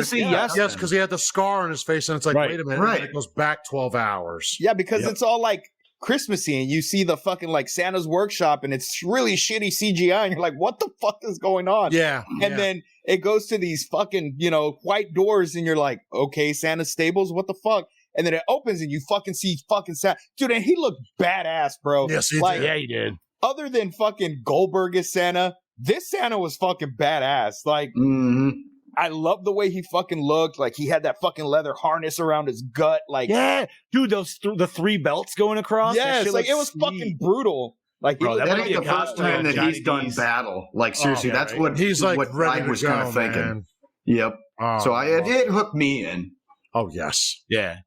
say yes. Yes, because he had the scar on his face, and it's like, right. wait a minute, and it goes back 12 hours. Yeah, because it's all like Christmassy, and you see the fucking like Santa's workshop, and it's really shitty CGI, and you're like, what the fuck is going on? Yeah. And then it goes to these fucking, white doors, and you're like, okay, Santa's stables, what the fuck? And then it opens, and you fucking see fucking Santa. Dude, and he looked badass, bro. Yes, he like, did. Yeah, he did. Other than fucking Goldberg as Santa, this Santa was fucking badass. Like, I love the way he fucking looked. Like, he had that fucking leather harness around his gut. Like, Yeah, dude, the 3 belts going across. that yes, shit like looks it was sweet. fucking brutal. Like, Bro, he that looked That might ain't be the a first cosplay time of that Johnny he's done D's. battle. Like, seriously, yeah, that's right. what He's like what ready I was to kind go, of thinking. man. Yep. Oh, So it did hook me in. Oh, yes. Yeah.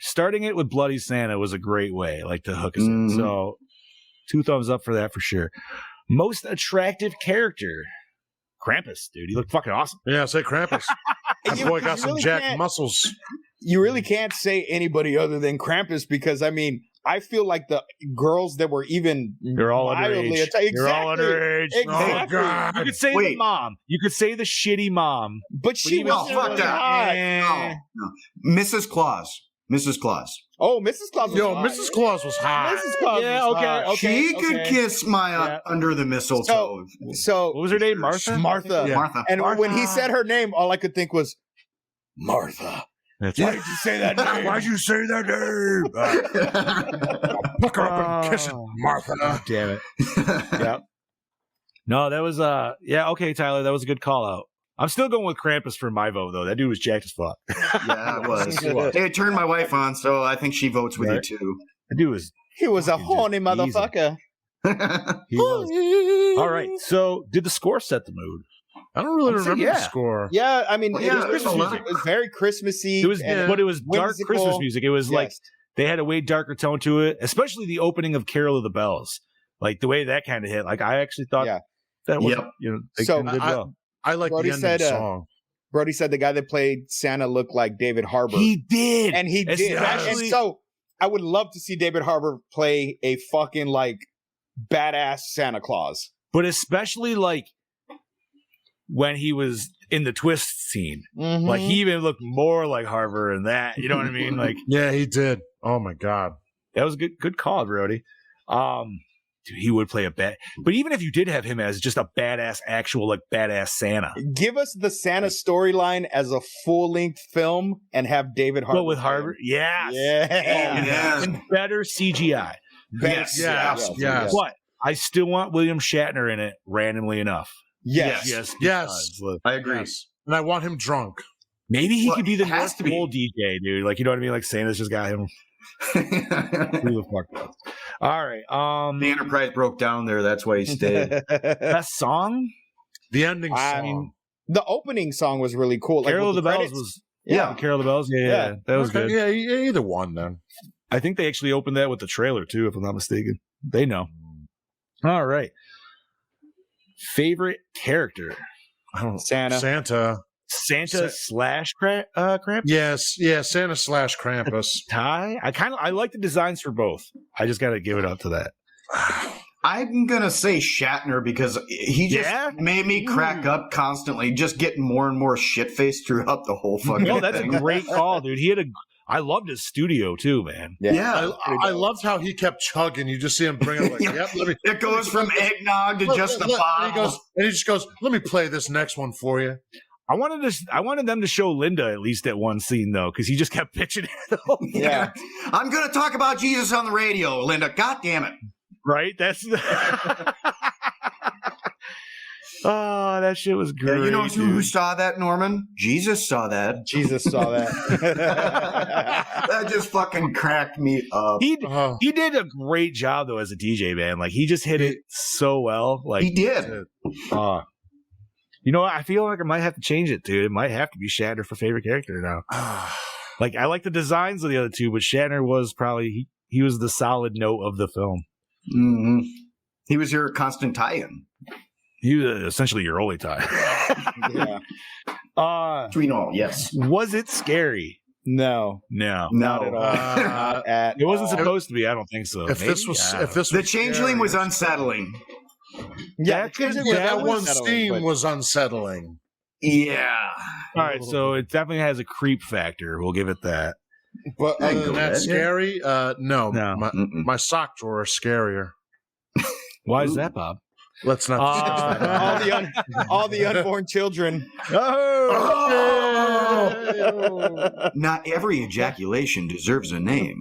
Starting it with Bloody Santa was a great way, like, to hook us in. Mhm. So 2 thumbs up for that for sure. Most attractive character. Krampus, dude. He looked fucking awesome. Yeah, say Krampus. That You- boy you got some really jacked can't- muscles. You really can't say anybody other than Krampus because, I mean, I feel like the girls that were even They're all mildly underage. atta- They're all Exactly. underage. Exactly. Oh, God. You could say the Wait. mom. You could say the shitty mom. But she even was Oh, fuck that. hot. No. Mrs. Claus. Mrs. Claus. Oh, Mrs. Claus was Yo, hot. Mrs. Claus was hot. Mrs. Claus Yeah, was okay, hot. okay. She could kiss my Yeah. under the mistletoe. So, What was her name? Martha? Martha. Yeah. Martha. And when he said her name, all I could think was Martha. That's Why right. did you say that name? Why'd you say that name? Pucker up and kiss it, Martha. Damn it. Yep. No, that was yeah, okay, Tyler, that was a good call out. I'm still going with Krampus for my vote though. That dude was jacked as fuck. Yeah, it was. It turned my wife on, so I think she votes with Right. you too. That dude was He was a Fucking horny just easy. motherfucker. he was. All right. So did the score set the mood? I don't really I'm saying remember yeah. the score. Yeah, I mean, Well, it yeah, was there's Christmas a lot. music. It was very Christmassy. It was and but it was dark whimsical. Christmas music. It was like Yes. they had a way darker tone to it, especially the opening of Carol of the Bells. Like the way that kind of hit. Like I actually thought Yeah. that was Yep. they So, did well. I like Brody the ending said, song. Brody said the guy that played Santa looked like David Harbour. He did. and he did. Especially- And so I would love to see David Harbour play a fucking like badass Santa Claus. But especially like when he was in the twist scene. Mm-hmm. Like he even looked more like Harbour in that. You know what I mean? Like Yeah, he did. Oh my God. that was a good call, Brody. Dude, he would play a bad. But even if you did have him as just a badass, actual like badass Santa, Give us the Santa storyline as a full length film and have David Harbour. but with play him. Harbour, yes, Yeah. Yeah. and better CGI. Yes. Yes. But I still want William Shatner in it randomly enough. Yes. Yes, Yes. because I agree. Yes. And I want him drunk. maybe he Well, could be the it has North to be. Pole DJ, dude. Like you know what I mean? Like Santa's just got him. Who the fuck knows? All right. The Enterprise broke down there. That's why he stayed. Best song? The ending I song. mean, the opening song was really cool. Carol of with the Bells credits. was. Yeah. Carol of the Bells. Yeah. That was Okay, good. Yeah, either one then. I think they actually opened that with the trailer too, if I'm not mistaken. They know. All right. Favorite character? I don't Santa. Santa. Santa slash Krampus? Yes, yeah, Santa / Krampus. Ty? I like the designs for both. I just gotta give it up to that. I'm gonna say Shatner because he just Yeah? made me crack up constantly, just getting more and more shit faced throughout the whole fucking No, that's a thing. great call, dude. I loved his studio too, man. Yeah, I loved how he kept chugging. You just see him bring it like, Yeah. yep, let me. it goes from eggnog to just the and he bottle. goes, and he just goes, let me play this next one for you. I wanted them to show Linda at least at one scene though, because he just kept pitching it. Yeah. I'm gonna talk about Jesus on the radio, Linda. God damn it. Right? That's oh, that shit was Yeah, great. you know who dude. saw that, Norman? Jesus saw that. Jesus saw that. That just fucking cracked me up. He did a great job though as a DJ, man. Like he just hit it so well. Like He did. you know what? I feel like I might have to change it, dude. It might have to be Shatner for favorite character now. Like I like the designs of the other two, but Shatner was probably he was the solid note of the film. hmm He was your constant tie-in. He was essentially your only tie. Yeah. We know, yes. Was it scary? No. No. Not at all. Not at It wasn't all. supposed to be. I don't think so. If Maybe? this was, I don't if this The was changeling scary. was unsettling. Yeah, That could- that was one unsettling, scene but- was unsettling. Yeah. All right, so it definitely has a creep factor. We'll give it that. But I can other go than that, with that, yeah. scary? No. No. My sock drawer is scarier. Why is that, Bob? Let's not discuss that. all the unborn children. Oh! Not every ejaculation deserves a name.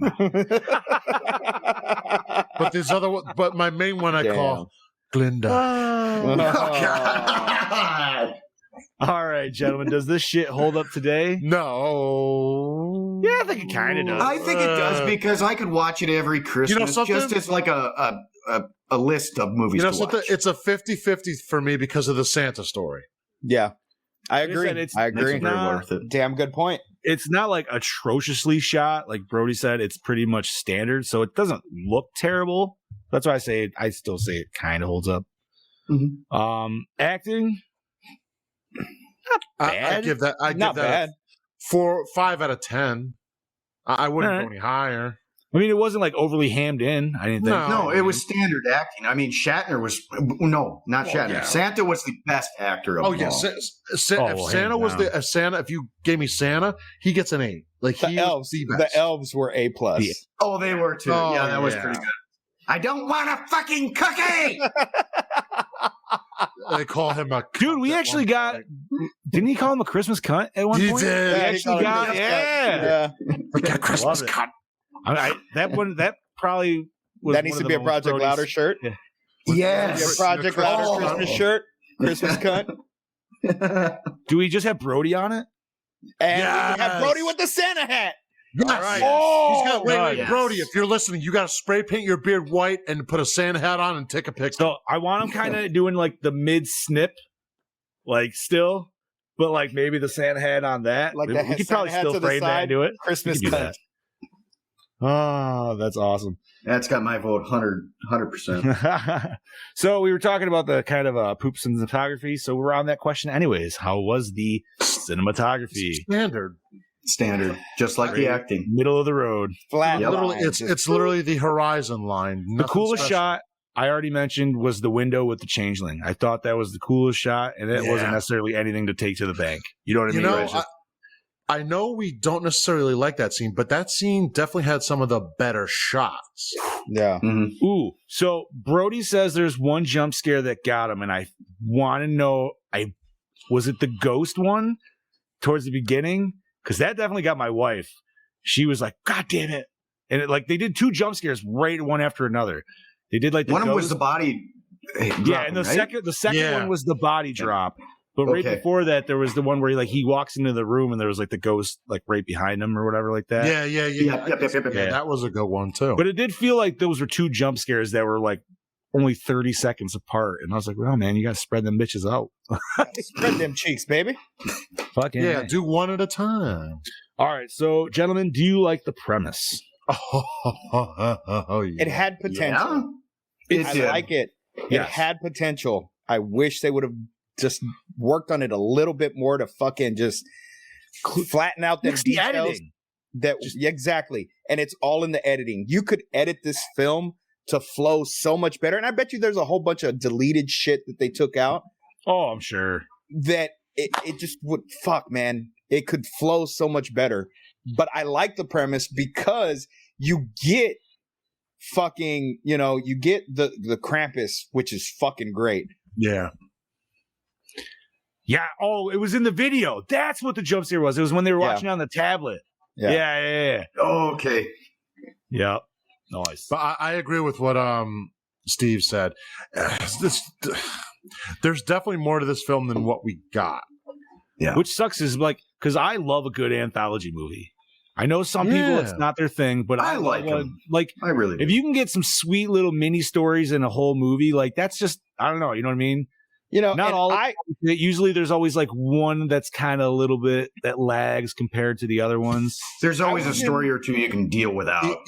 But my main one I call Glinda. Oh, God. All right, gentlemen. Does this shit hold up today? No. Yeah, I think it kind of does. I think it does because I could watch it every Christmas something? just as like a list of movies You know to something? watch. It's a 50-50 for me because of the Santa story. Yeah, I Like I agree. said, it's- I agree. It's very worth it. Damn good point. It's not like atrociously shot. Like Brody said, it's pretty much standard, so it doesn't look terrible. That's why I still say it kind of holds up. Acting, not I bad. give that. I Not give that bad. 5 out of 10. I wouldn't Alright. go any higher. I mean, it wasn't like overly hammed in. I didn't think. No. No, it was standard acting. I mean, Shatner was not Shatner. yeah. Santa was the best actor of Oh them yeah, all. if you gave me Santa, he gets an 8. Like The he elves. was the The best. elves were A+. Yeah. Oh, they were too. Oh, yeah, that was yeah. pretty good. I don't want a fucking cookie. They call him a Dude, we cunt at actually one got. point. Didn't he call him a Christmas cunt at one He point? did. We he actually called him got. a Yeah. Like a Christmas Love it. cunt. That probably was That needs one to of be the a most Project Brody's- Louder shirt. Yeah. Yes. Your Project Louder Oh. Christmas shirt. Christmas cunt. Do we just have Brody on it? And Yes. we have Brody with the Santa hat. Yes. All right. Oh, He's got, wait, yes. Brody, if you're listening, you got to spray paint your beard white and put a Santa hat on and take a picture. So I want him kind of doing like the mid snip, like still, but like maybe the Santa hat on that. Like we, the we could Santa probably hat still to the frame that side. and do it. Christmas We could do cunt. that. Oh, that's awesome. That's got my vote 100%. So we were talking about the kind of poops in cinematography. So we're on that question anyways. How was the cinematography? Standard. Standard, just like the acting. Middle of the road. Flat. Yep. Literally, line. it's literally the horizon line. The Nothing coolest special. shot I already mentioned was the window with the changeling. I thought that was the coolest shot, and it Yeah. wasn't necessarily anything to take to the bank. You know what I You mean? know, Right? It's just- I know we don't necessarily like that scene, but that scene definitely had some of the better shots. Yeah. Ooh, so Brody says there's one jump scare that got him, and I want to know, was it the ghost one towards the beginning? Because that definitely got my wife. She was like, "God damn it!" And they did 2 jump scares right one after another. They did like the One of them was ghost- the body. yeah, and the second Yeah. one was the body drop. But right Okay. before that, there was the one where he walks into the room and there was like the ghost like right behind him or whatever like that. Yeah. Yep. Yeah, that was a good one too. But it did feel like those were 2 jump scares that were like only 30 seconds apart. And I was like, well, man, you got to spread them bitches out. Spread them cheeks, baby. Fucking yeah, A. do one at a time. All right. So, gentlemen, do you like the premise? Oh, yeah. It had potential. It I did. like it. It Yes. had potential. I wish they would have just worked on it a little bit more to fucking just flatten out them Fix the details. editing. Exactly. And it's all in the editing. You could edit this film to flow so much better. And I bet you there's a whole bunch of deleted shit that they took out Oh, I'm sure. that it just would man. It could flow so much better. But I like the premise because you get fucking, you get the Krampus, which is fucking great. Yeah. Yeah. Oh, it was in the video. That's what the jump scare was. It was when they were Yeah. watching on the tablet. Yeah. Yeah. Okay. Yeah. Nice. But I agree with what Steve said. There's definitely more to this film than what we got. Yeah. Which sucks is because I love a good anthology movie. I know some people it's Yeah. not their thing, but I love like one. 'em. Like I really do. if you can get some sweet little mini stories in a whole movie, like that's just I don't know. You know what I mean? Not Not all. Usually, there's always like one that's kind of a little bit that lags compared to the other ones. There's always a was story or two you can deal without.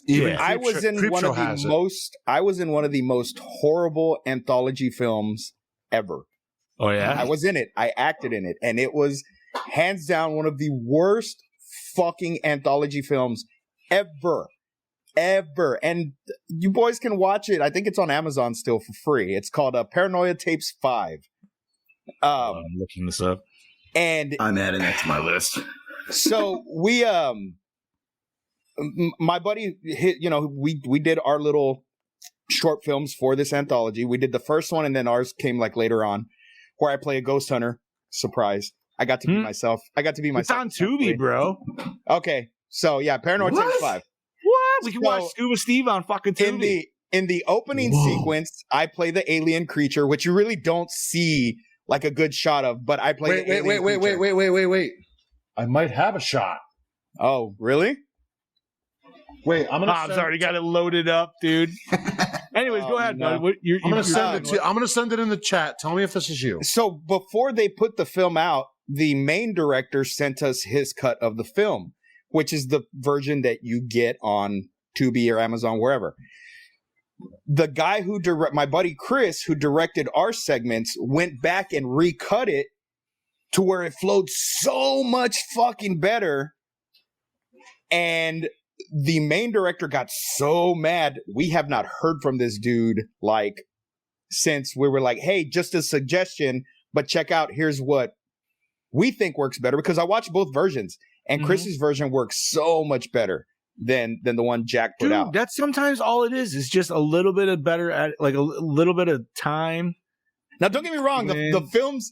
Even Yeah. I was in one of the most. I was in one of the most horrible anthology films ever. Oh yeah. I was in it. I acted in it, and it was hands down one of the worst fucking anthology films ever. And you boys can watch it. I think it's on Amazon still for free. It's called Paranoia Tapes 5. I'm looking this up. And I'm adding that to my list. so we my buddy hit, we did our little short films for this anthology. We did the first one, and then ours came like later on, where I play a ghost hunter. Surprise. I got to be myself. It's on Tubi, bro. Okay. So yeah, Paranoid Times 5. What? We can watch Scuba Steve on fucking Tubi. In the opening sequence, I play the alien creature, which you really don't see like a good shot of, but I play the alien creature. Wait. I might have a shot. Oh, really? Wait, I'm already got it loaded up, dude. Anyways, go ahead. No. I'm gonna send it to you. I'm gonna send it in the chat. Tell me if this is you. So before they put the film out, the main director sent us his cut of the film, which is the version that you get on Tubi or Amazon, wherever. The guy my buddy Chris, who directed our segments, went back and recut it to where it flowed so much fucking better. And the main director got so mad. We have not heard from this dude like since we were like, hey, just a suggestion, but check out, here's what we think works better, because I watched both versions and Chris's version works so much better than the one Jack put out. That's sometimes all it is just a little bit of better at like a little bit of time. Now, don't get me wrong, the films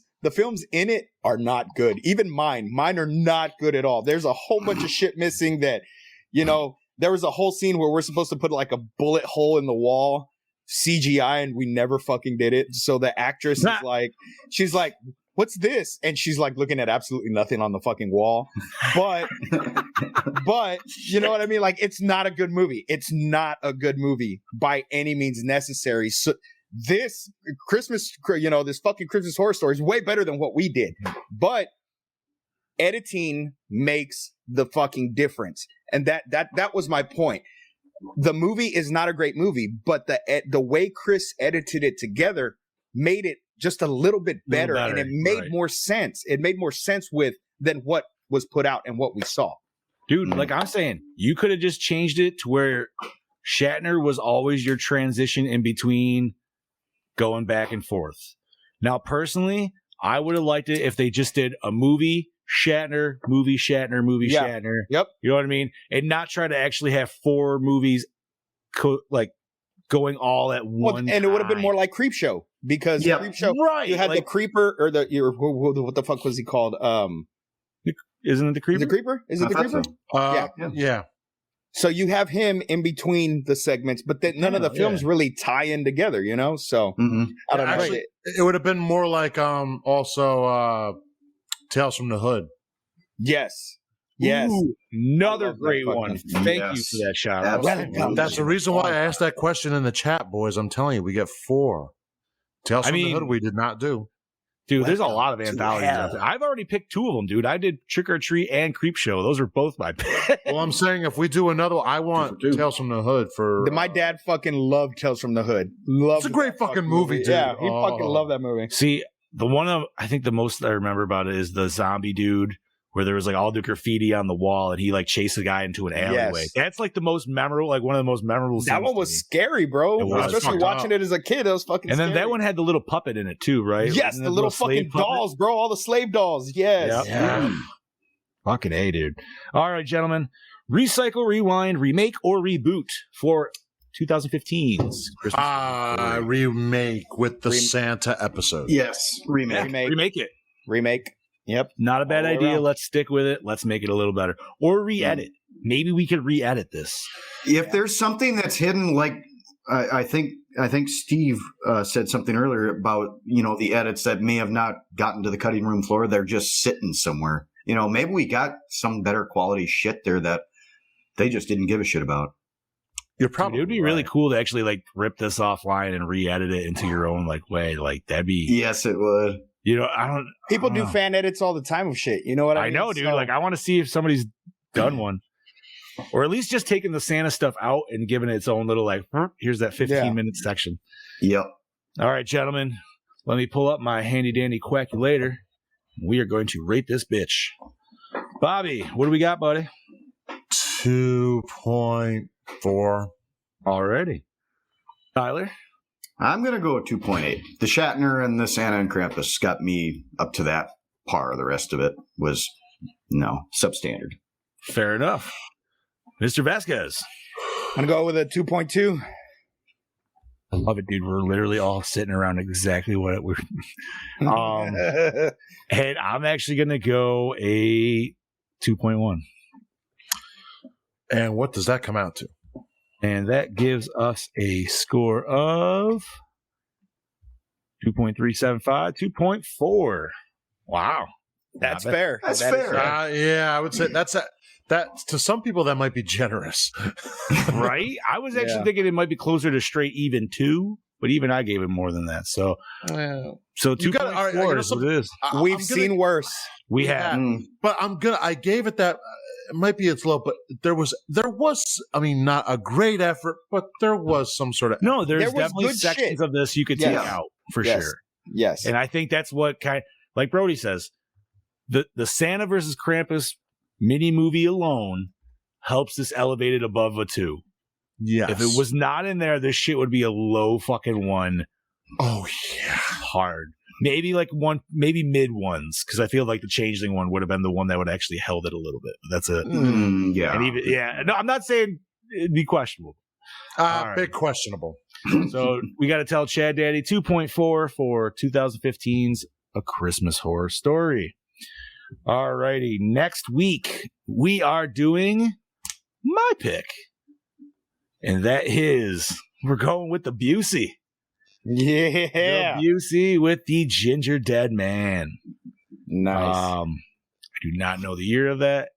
in it are not good. Even mine are not good at all. There's a whole bunch of shit missing that, there was a whole scene where we're supposed to put like a bullet hole in the wall, CGI, and we never fucking did it. So the actress is like, she's like, what's this? And she's like looking at absolutely nothing on the fucking wall. But you know what I mean? Like, it's not a good movie. It's not a good movie by any means necessary. So this Christmas, this fucking Christmas Horror Story is way better than what we did. But editing makes the fucking difference. And that was my point. The movie is not a great movie, but the way Chris edited it together made it just a little bit better, and it made more sense. It made more sense than what was put out and what we saw. Dude, like I'm saying, you could have just changed it to where Shatner was always your transition in between going back and forth. Now, personally, I would have liked it if they just did a movie, Shatner, movie, Shatner, movie, Shatner. Yep. You know what I mean? And not try to actually have 4 movies going all at one time. And it would have been more like Creepshow, because Creepshow, you had the Creeper, or what the fuck was he called? Isn't it the Creeper? Is it Creeper? Is it the Creeper? Yeah. So you have him in between the segments, but then none of the films really tie in together, So I don't know. Actually, it would have been more like also Tales from the Hood. Yes. Ooh, another great one. Thank you for that shout out. That's the reason why I asked that question in the chat, boys. I'm telling you, we get 4. Tales from the Hood we did not do. Dude, there's a lot of anthologies out there. I've already picked 2 of them, dude. I did Trick or Treat and Creepshow. Those are both my picks. Well, I'm saying if we do another one, I want Tales from the Hood for... My dad fucking loved Tales from the Hood. It's a great fucking movie, dude. Yeah, he fucking loved that movie. See, the one I think the most I remember about it is the zombie dude, where there was like all the graffiti on the wall and he like chased a guy into an alleyway. Yes. That's like the most memorable, like one of the most memorable scenes. That one was scary, bro. Especially watching it as a kid. That was fucking scary. And then that one had the little puppet in it too, right? Yes, the little fucking dolls, bro. All the slave dolls. Yes. Yep. Yeah. Fucking A, dude. All right, gentlemen. Recycle, rewind, remake, or reboot for 2015's Christmas. Remake with the Santa episode. Yes, remake. Remake. Yep. Not a bad idea. Let's stick with it. Let's make it a little better. Or re-edit. Maybe we could re-edit this. If there's something that's hidden, like I think Steve said something earlier about, the edits that may have not gotten to the cutting room floor. They're just sitting somewhere. Maybe we got some better quality shit there that they just didn't give a shit about. You're probably it would be really cool to actually like rip this offline and re-edit it into your own way. Like that'd be. Yes, it would. People do fan edits all the time of shit. You know what I mean? I know, dude. Like, I want to see if somebody's done one, or at least just taking the Santa stuff out and giving it its own little here's that 15-minute section. Yep. All right, gentlemen. Let me pull up my handy dandy quackulator. We are going to rate this bitch. Bobby, what do we got, buddy? 2.4. Already. Tyler. I'm going to go with 2.8. The Shatner and the Santa and Krampus got me up to that par. The rest of it was, substandard. Fair enough. Mr. Vasquez. I'm going to go with a 2.2. I love it, dude. We're literally all sitting around exactly what we're. And I'm actually going to go a 2.1. And what does that come out to? And that gives us a score of 2.375, 2.4. Wow. That's fair. That's That is fair. Yeah, I would say that to some people that might be generous. Right? I was actually Yeah. thinking it might be closer to straight even 2, but even I gave it more than that. So 2.4 all right, you know is what it is. We've seen worse. We have. But I gave it that. It might be its low, but there was. I mean, not a great effort, but there was some sort of. No, there's There was definitely good sections shit. of this you could Yes. take out for Yes. sure. Yes. And I think that's what like Brody says, the Santa versus Krampus mini movie alone helps this elevated above a 2. Yes. If it was not in there, this shit would be a low fucking 1. Oh yeah. Hard. Maybe like 1, maybe mid 1s, because I feel like the Changeling one would have been the one that would actually held it a little bit. But that's it. Yeah. And even no, I'm not saying it'd be questionable. All right. Big questionable. So we got to tell Chad Daddy 2.4 for 2015's A Christmas Horror Story. All righty. Next week, we are doing my pick. And that is, we're going with the Busey. Yeah. The Busey with the Ginger Dead Man. Nice. I do not know the year of that.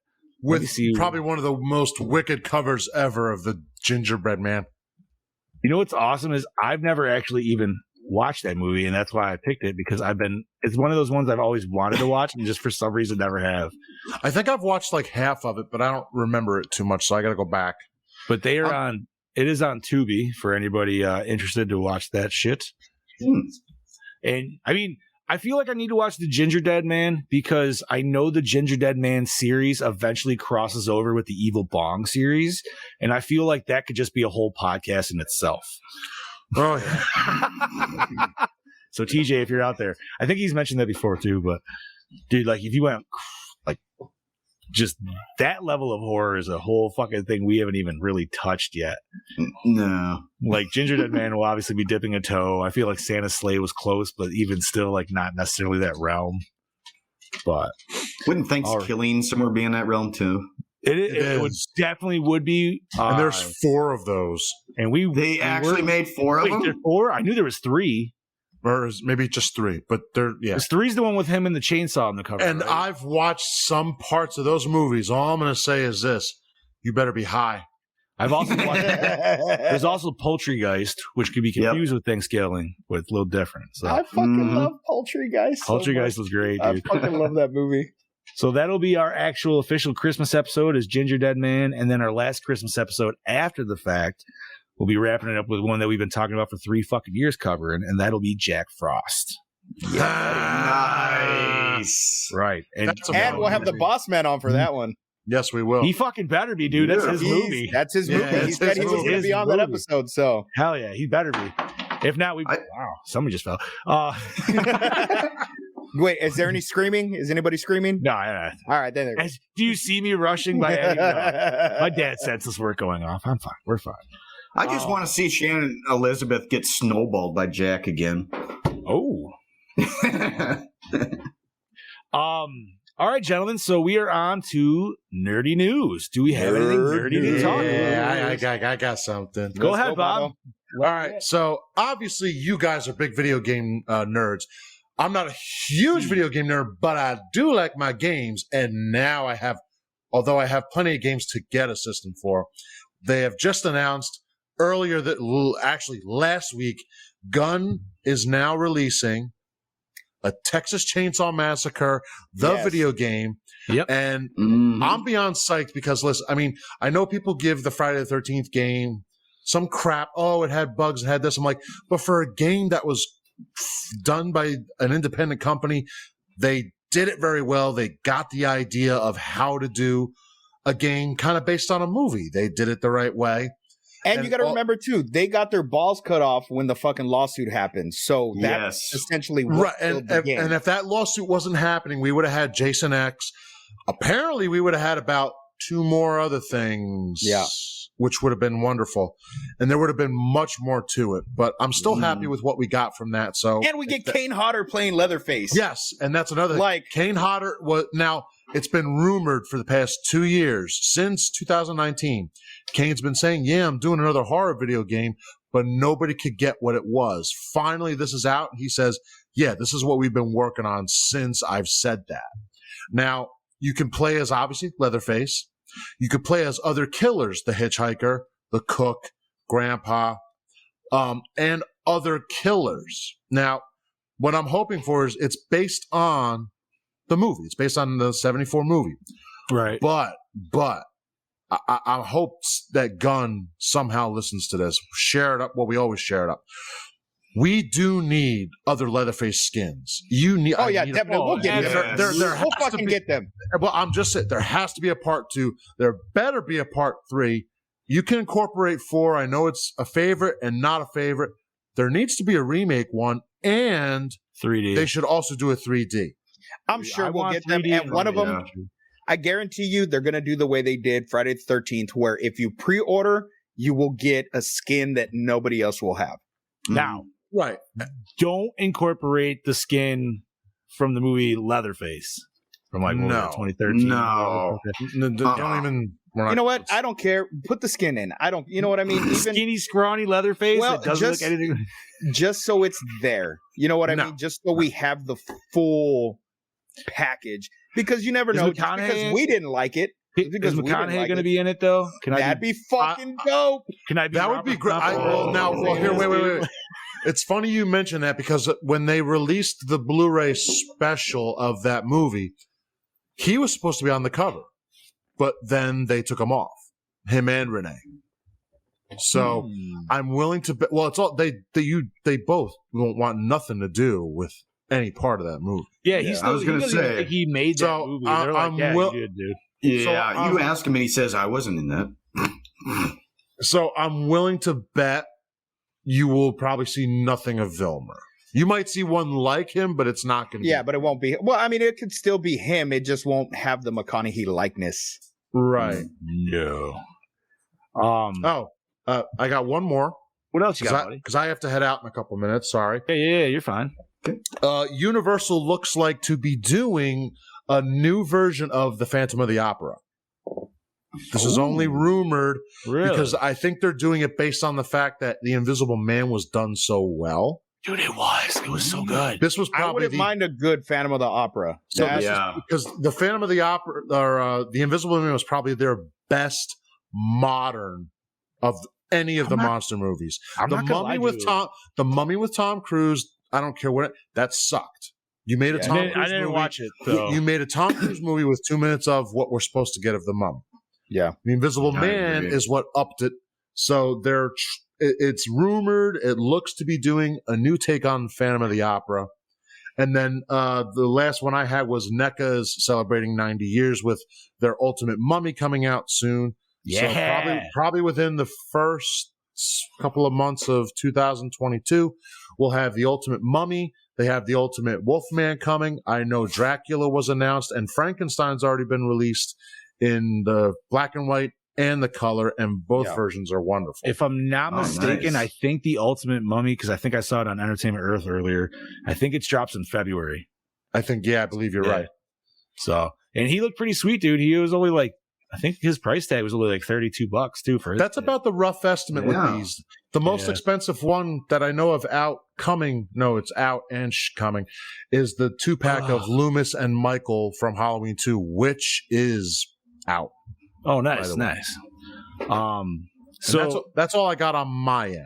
Let me With see. probably one of the most wicked covers ever of the Gingerbread Man. You know what's awesome is I've never actually even watched that movie, and that's why I picked it, because it's one of those ones I've always wanted to watch and just for some reason never have. I think I've watched like half of it, but I don't remember it too much, so I got to go back. But they are it is on Tubi for anybody interested to watch that shit. And I mean, I feel like I need to watch the Ginger Dead Man because I know the Ginger Dead Man series eventually crosses over with the Evil Bong series. And I feel like that could just be a whole podcast in itself. Oh, yeah. So TJ, if you're out there, I think he's mentioned that before too, but dude, like if you went like just that level of horror is a whole fucking thing we haven't even really touched yet. No. Like Ginger Dead Man will obviously be dipping a toe. I feel like Santa's Sleigh was close, but even still, like not necessarily that realm. But Wouldn't Thanksgiving somewhere be in that realm too? it would definitely would be. And there's 4 of those. And They actually made 4 of wait, them? there's 4? I knew there was 3. Or maybe just 3, but they're, yeah. 3's the one with him and the chainsaw on the cover. And right? I've watched some parts of those movies. All I'm going to say is this. You better be high. I've also watched. There's also Poultrygeist, which could be confused with Thanksgiving, but it's a little different. So I fucking love Poultrygeist. Poultrygeist was great, I dude. fucking love that movie. So that'll be our actual official Christmas episode is Ginger Dead Man, and then our last Christmas episode after the fact, we'll be wrapping it up with one that we've been talking about for 3 fucking years covering, and that'll be Jack Frost. Nice. Right. That's a And we'll have the boss man on for that one. Yes, we will. He fucking better be, dude. That's his movie. That's his Yeah, movie. He it's said he his was movie. going to be on that His movie. episode, so. Hell yeah, he better be. If not, wow, somebody just fell. Wait, is there any screaming? Is anybody screaming? No. All right, then. Do you see me rushing by Eddie? No. My dad senses we're going off. I'm fine. We're fine. I just want to see Shannon Elizabeth get snowballed by Jack again. Oh. All right, gentlemen. So we are on to nerdy news. Do we have anything nerdy to talk about? Yeah, I got something. Go ahead, Bob. All right. So obviously you guys are big video game nerds. I'm not a huge video game nerd, but I do like my games. And now although I have plenty of games to get a system for, they have just announced earlier actually last week, Gun is now releasing a Texas Chainsaw Massacre, the video game. Yep. And Mhm. I'm beyond psyched because, listen, I mean, I know people give the Friday the 13th game some crap. Oh, it had bugs, it had this. I'm like, but for a game that was done by an independent company, they did it very well. They got the idea of how to do a game kind of based on a movie. They did it the right way. And you got to remember, too, they got their balls cut off when the fucking lawsuit happened. So that's essentially what Right. killed the game. And if that lawsuit wasn't happening, we would have had Jason X. Apparently, we would have had about 2 more other things. Yeah. Which would have been wonderful. And there would have been much more to it. But I'm still happy with what we got from that. So And we get Kane Hodder playing Leatherface. yes, and that's another thing. Like Kane Hodder was now it's been rumored for the past 2 years, since 2019. Kane's been saying, yeah, I'm doing another horror video game, but nobody could get what it was. Finally, this is out. He says, yeah, this is what we've been working on since I've said that. Now, you can play as, obviously, Leatherface. You could play as other killers, the hitchhiker, the cook, grandpa, and other killers. Now, what I'm hoping for is it's based on the movie. It's based on the 74 movie. Right. But I hope that Gunn somehow listens to this. Share it up. Well, we always share it up. We do need other Leatherface skins. You need. Oh yeah, definitely. We'll get them. We'll fucking get them. Well, I'm just saying there has to be a part 2. There better be a part 3. You can incorporate 4. I know it's a favorite and not a favorite. There needs to be a remake one, and 3D. They should also do a 3D. I'm sure we'll get them. And one of them, I guarantee you, they're going to do the way they did Friday the 13th, where if you pre-order, you will get a skin that nobody else will have. Now, right. Don't incorporate the skin from the movie Leatherface from like 2013. No. Don't even. You know what? I don't care. Put the skin in. I don't. You know what I mean? Even skinny, scrawny Leatherface. Well, that doesn't look anything. Just so it's there. You know what I mean? Just so we have the full package, because you never know. Just because we didn't like it. Is McConaughey going to be in it though? That'd be fucking dope. Can I be? That would be great. Here, wait. It's funny you mention that, because when they released the Blu-ray special of that movie, he was supposed to be on the cover, but then they took him off, him and Renee. So I'm willing to bet. Well, it's all they both won't want nothing to do with any part of that movie. Yeah, I was going to say he made that movie. They're like, yeah, you did, dude. Yeah, you ask him and he says, I wasn't in that. So I'm willing to bet you will probably see nothing of Vilmer. You might see one like him, but it's not going to be. Yeah, but it won't be. Well, I mean, it could still be him. It just won't have the McConaughey likeness. Right. No. I got one more. What else you got, buddy? Because I have to head out in a couple minutes. Sorry. Yeah, you're fine. Universal looks like to be doing a new version of the Phantom of the Opera. This is only rumored because I think they're doing it based on the fact that The Invisible Man was done so well. Dude, it was so good. This was probably I wouldn't mind a good Phantom of the Opera. So because the Phantom of the Opera or The Invisible Man was probably their best modern of any of the monster movies. The Mummy with Tom Cruise. I don't care what that sucked. You made a Tom Cruise movie. I didn't watch it though. You made a Tom Cruise movie with 2 minutes of what we're supposed to get of the Mummy. Yeah, The Invisible Man is what upped it. So it's rumored. It looks to be doing a new take on Phantom of the Opera. And then the last one I had was NECA is celebrating 90 years with their Ultimate Mummy coming out soon. Yeah. So probably within the first couple of months of 2022, we'll have the Ultimate Mummy. They have the Ultimate Wolfman coming. I know Dracula was announced, and Frankenstein's already been released in the black and white and the color, and both versions are wonderful. If I'm not mistaken, I think the Ultimate Mummy, because I think I saw it on Entertainment Earth earlier, I think it drops in February. I believe you're right. So, and he looked pretty sweet, dude. He was only like, I think his price tag was only like $32 too for That's about the rough estimate with these. The most expensive one that I know of it's out and coming, is the 2-pack of Loomis and Michael from Halloween 2, which is out. Oh, nice. So that's all I got on my end.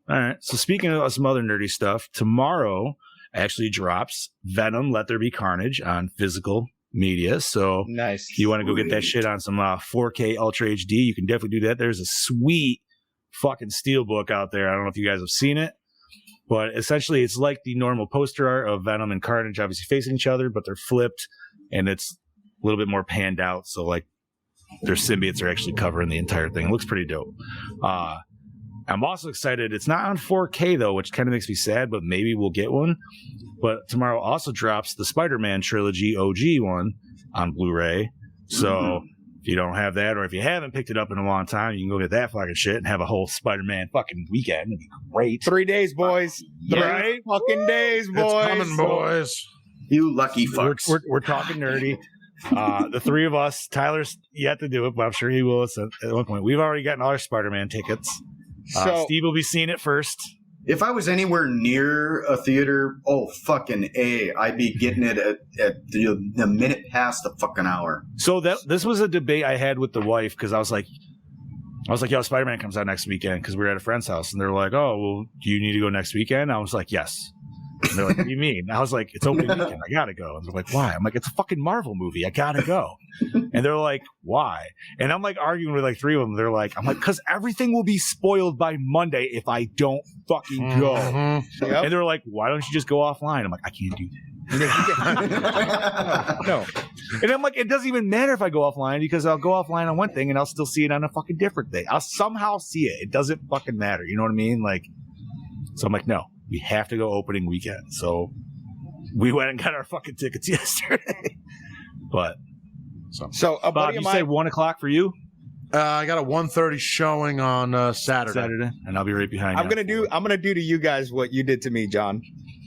All right. So speaking of some other nerdy stuff, tomorrow actually drops Venom: Let There Be Carnage on physical media. So nice. If you want to go get that shit on some 4K Ultra HD, you can definitely do that. There's a sweet fucking steelbook out there. I don't know if you guys have seen it, but essentially it's like the normal poster art of Venom and Carnage obviously facing each other, but they're flipped and it's a little bit more panned out. So like their symbiotes are actually covering the entire thing. It looks pretty dope. I'm also excited. It's not on 4K though, which kind of makes me sad, but maybe we'll get one. But tomorrow also drops the Spider-Man trilogy OG one on Blu-ray. So If you don't have that, or if you haven't picked it up in a long time, you can go get that fucking shit and have a whole Spider-Man fucking weekend. It'd be great. 3 days, boys. Yeah. 3 fucking days, boys. It's coming, boys. You lucky fucks. We're talking nerdy. The three of us, Tyler's yet to do it, but I'm sure he will at one point. We've already gotten all our Spider-Man tickets. So Steve will be seeing it first. If I was anywhere near a theater, fucking A, I'd be getting it at the minute past the fucking hour. So this was a debate I had with the wife because I was like, yo, Spider-Man comes out next weekend because we were at a friend's house and they're like, oh, well, do you need to go next weekend? I was like, yes. And they're like, what do you mean? I was like, it's opening weekend. I gotta go. And they're like, why? I'm like, it's a fucking Marvel movie. I gotta go. And they're like, why? And I'm like arguing with like three of them. They're like, I'm like, because everything will be spoiled by Monday if I don't fucking go. Mm-hmm. Yep. And they're like, why don't you just go offline? I'm like, I can't do that. No. And I'm like, it doesn't even matter if I go offline because I'll go offline on one thing and I'll still see it on a fucking different thing. I'll somehow see it. It doesn't fucking matter. You know what I mean? Like, so I'm like, no. We have to go opening weekend. So we went and got our fucking tickets yesterday. But So a Bob, buddy you of mine, say 1 o'clock for you? I got a 1:30 showing on Saturday. And I'll be right behind I'm you. gonna do to you guys what you did to me, John.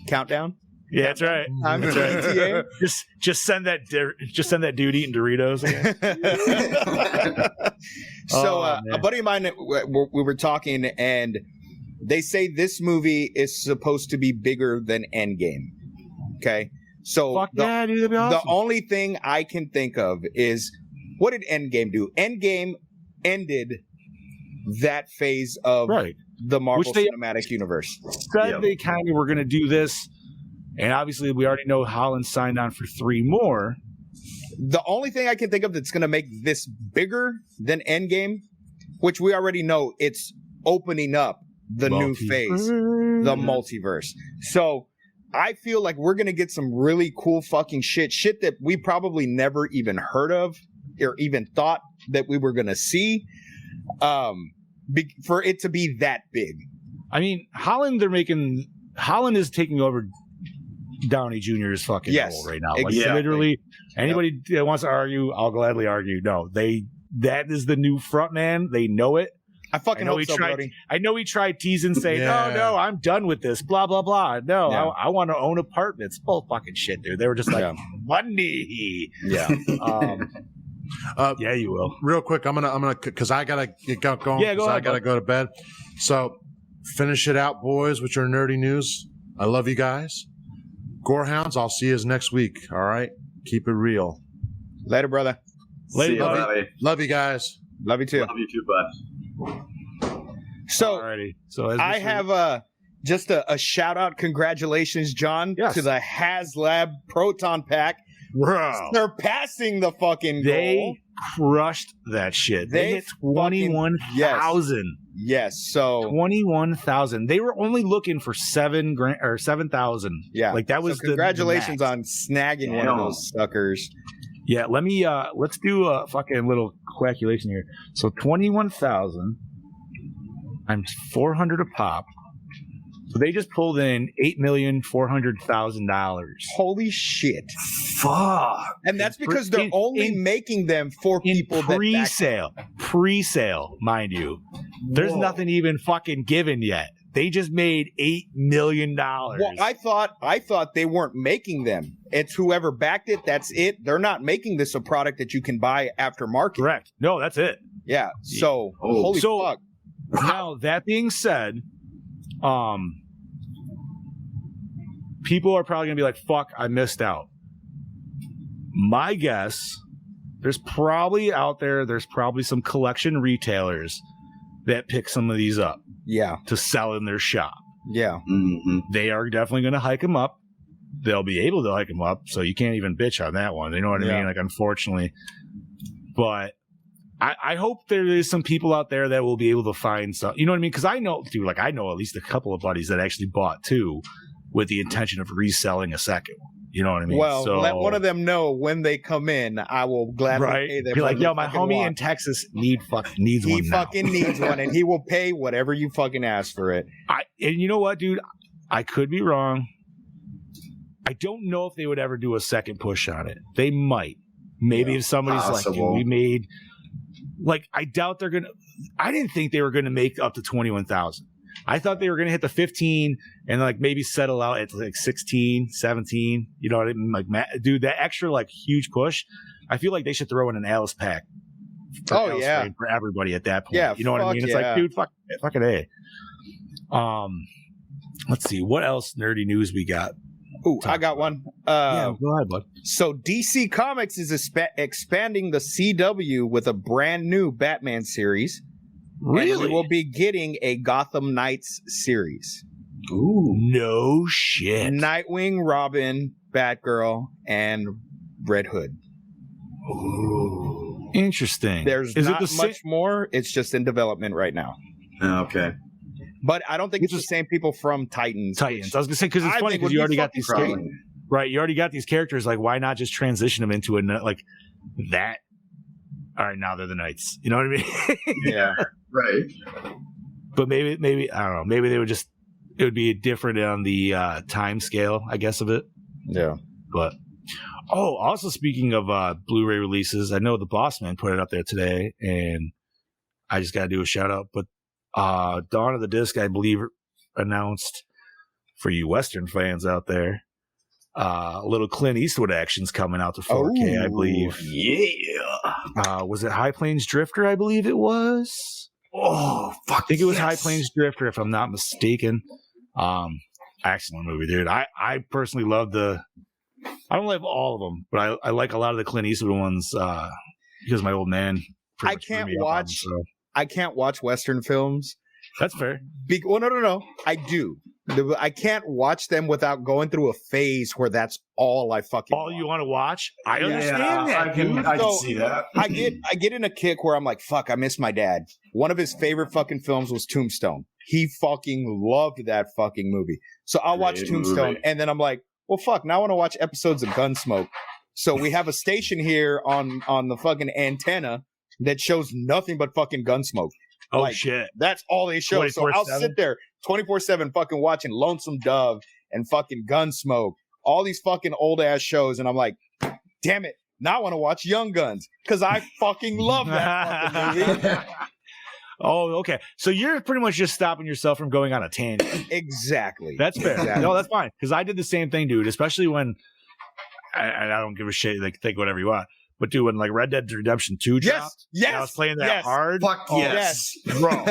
Countdown. Yeah, that's right. I'm That's right. GTA. Just send that dude eating Doritos again. So Oh, a buddy of mine, we were talking, and they say this movie is supposed to be bigger than Endgame. Okay, so Fuck yeah, dude, that'd be awesome. the only thing I can think of is, what did Endgame do? Endgame ended that phase of Right. the Marvel Which they- Cinematic Universe. Said they kind of were going to do this, and obviously we already know Holland signed on for 3 more. The only thing I can think of that's going to make this bigger than Endgame, which we already know, it's opening up the new phase, the multiverse. So I feel like we're going to get some really cool fucking shit that we probably never even heard of or even thought that we were going to see, for it to be that big. I mean, Holland is taking over Downey Jr.'s fucking role right now. Like, exactly. literally, anybody that wants to argue, I'll gladly argue. No, that is the new front man. They know it. I fucking hope so, Brody. I know he tried teasing, saying, Yeah. "Oh no, I'm done with this." Blah blah blah. No, Yeah. I want to own apartments. Bull fucking shit, dude. They were just like money. Yeah. Yeah, you will. Real quick, I'm gonna because I gotta get going. Yeah, go 'cause I ahead, gotta go to bed. So finish it out, boys, with your nerdy news. I love you guys. Gorehounds, I'll see you next week. All right, keep it real. Later, brother. Later, See ya, buddy. buddy. Love you guys. Love you too. Love you too, bud. So Alrighty. So as I have just a shout out, congratulations, John, Yes. to the HasLab Proton Pack, Bro, surpassing the fucking they goal. crushed that shit. They They hit 21,000. Yes, so 21,000. They were only looking for 7,000. yeah, like that was so congratulations the on snagging one of those suckers. Yeah, let me let's do a fucking little calculation here. So 21,000 times 400 a pop. So they just pulled in $8,400,000 Holy shit! Fuck. And that's because they're only making them for in people pre-sale, mind you. There's Whoa. nothing even fucking given yet. They just made $8 million. Well, I thought they weren't making them. It's whoever backed it. That's it. They're not making this a product that you can buy aftermarket. Correct. No, that's it. Yeah. So Oh. holy So- fuck. Now, that being said, people are probably going to be like, fuck, I missed out. My guess, there's probably some collection retailers that pick some of these up Yeah. to sell in their shop. Yeah. Mm-hmm. They are definitely going to hike them up. They'll be able to hike them up, so you can't even bitch on that one. You know what I Yeah. mean? Like, unfortunately. But I hope there is some people out there that will be able to find some. You know what I mean? Because I know, dude, like I know at least a couple of buddies that actually bought 2 with the intention of reselling a second one. You know what I mean? Well, so, let one of them know when they come in. I will gladly right? pay them. Be like, what yo, you my fucking homie want. in Texas needs He one now. fucking needs one, and he will pay whatever you fucking ask for it. And you know what, dude? I could be wrong. I don't know if they would ever do a second push on it. They might. Maybe if somebody's like, possible. dude, we made, like, I doubt they're gonna. I didn't think they were gonna make up to 21,000. I thought they were gonna hit the 15 and like maybe settle out at like 16, 17. You know what I mean? Like, dude, that extra like huge push. I feel like they should throw in an Alice pack. Oh, yeah. For everybody at that point. Yeah, you know what I mean? It's yeah. like, dude, fucking A. Let's see what else nerdy news we got. Ooh, I got one. Yeah, go ahead, bud. So DC Comics is expanding the CW with a brand new Batman series. Really? And we will be getting a Gotham Knights series. Ooh, no shit. Nightwing, Robin, Batgirl, and Red Hood. Ooh, interesting. There's not much more. It's just in development right now. Okay. But I don't think it's the same people from Titans. I was gonna say because it's funny because you already got these characters, right? You already got these characters. Like, why not just transition them into like that? All right, now they're the Knights. You know what I mean? Yeah. Right. But maybe I don't know. Maybe they would just it would be different on the time scale, I guess, of it. Yeah. But also speaking of Blu-ray releases, I know the Boss Man put it up there today, and I just got to do a shout out. But Dawn of the Disc, I believe, announced for you Western fans out there, a little Clint Eastwood action's coming out to 4K, I believe. Yeah. Was it High Plains Drifter? I believe it was. Oh, fuck. I think it was High Plains Drifter, if I'm not mistaken. Excellent movie, dude. I personally love I don't love all of them, but I like a lot of the Clint Eastwood ones because my old man. I can't watch Western films. That's fair. No. I do. I can't watch them without going through a phase where that's all I fucking. All you want to watch? I understand I that. can see that. I get in a kick where I'm like, fuck, I miss my dad. One of his favorite fucking films was Tombstone. He fucking loved that fucking movie. So I'll watch Tombstone, and then I'm like, well, fuck, now I want to watch episodes of Gunsmoke. So we have a station here on the fucking antenna that shows nothing but fucking Gunsmoke. Oh, like, shit. That's all they show. So I'll sit there 24/7 fucking watching Lonesome Dove and fucking Gunsmoke, all these fucking old ass shows. And I'm like, damn it. Now I want to watch Young Guns because I fucking love that fucking movie. Oh, okay. So you're pretty much just stopping yourself from going on a tangent. Exactly. That's fair. Exactly. No, that's fine. Because I did the same thing, dude, especially when I don't give a shit. Like, think whatever you want. But dude, when like Red Dead Redemption 2 dropped, yes, I was playing that hard. Fuck yes. Bro.